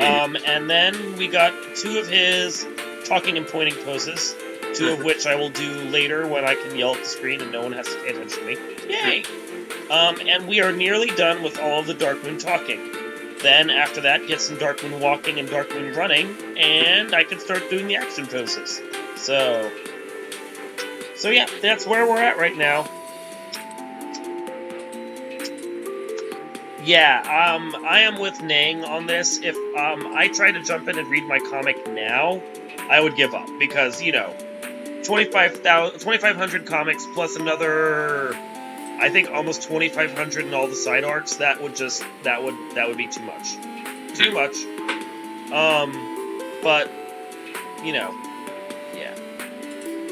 And then we got 2 of his talking and pointing poses, 2 of which I will do later when I can yell at the screen and no one has to pay attention to me. Yay! And we are nearly done with all of the Darkmoon talking. Then, after that, get some Darkmoon walking and Darkmoon running, and I can start doing the action poses. So yeah, that's where we're at right now. Yeah, I am with Nang on this. If I try to jump in and read my comic now, I would give up because 2,500 comics plus another, I think almost 2,500 in all the side arcs. That would be too much, too much. But yeah.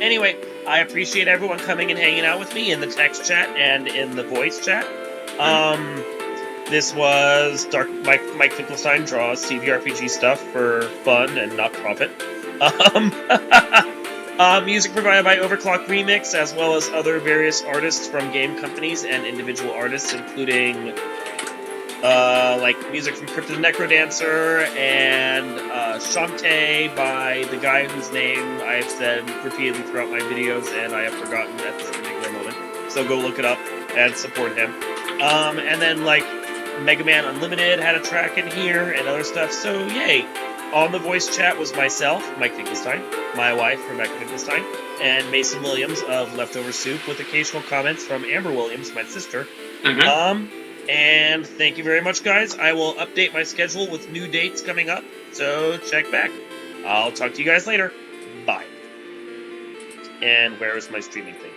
Anyway, I appreciate everyone coming and hanging out with me in the text chat and in the voice chat. This was Mike Finkelstein draws TVRPG stuff for fun and not profit. Music provided by Overclock Remix, as well as other various artists from game companies and individual artists, including music from Cryptid Necrodancer and Shantae by the guy whose name I have said repeatedly throughout my videos and I have forgotten at this particular moment. So go look it up and support him. And then Mega Man Unlimited had a track in here and other stuff. So yay! On the voice chat was myself, Mike Finkelstein, my wife, Rebecca Finkelstein, and Mason Williams of Leftover Soup, with occasional comments from Amber Williams, my sister. And thank you very much, guys. I will update my schedule with new dates coming up, so check back. I'll talk to you guys later. Bye. And where is my streaming thing?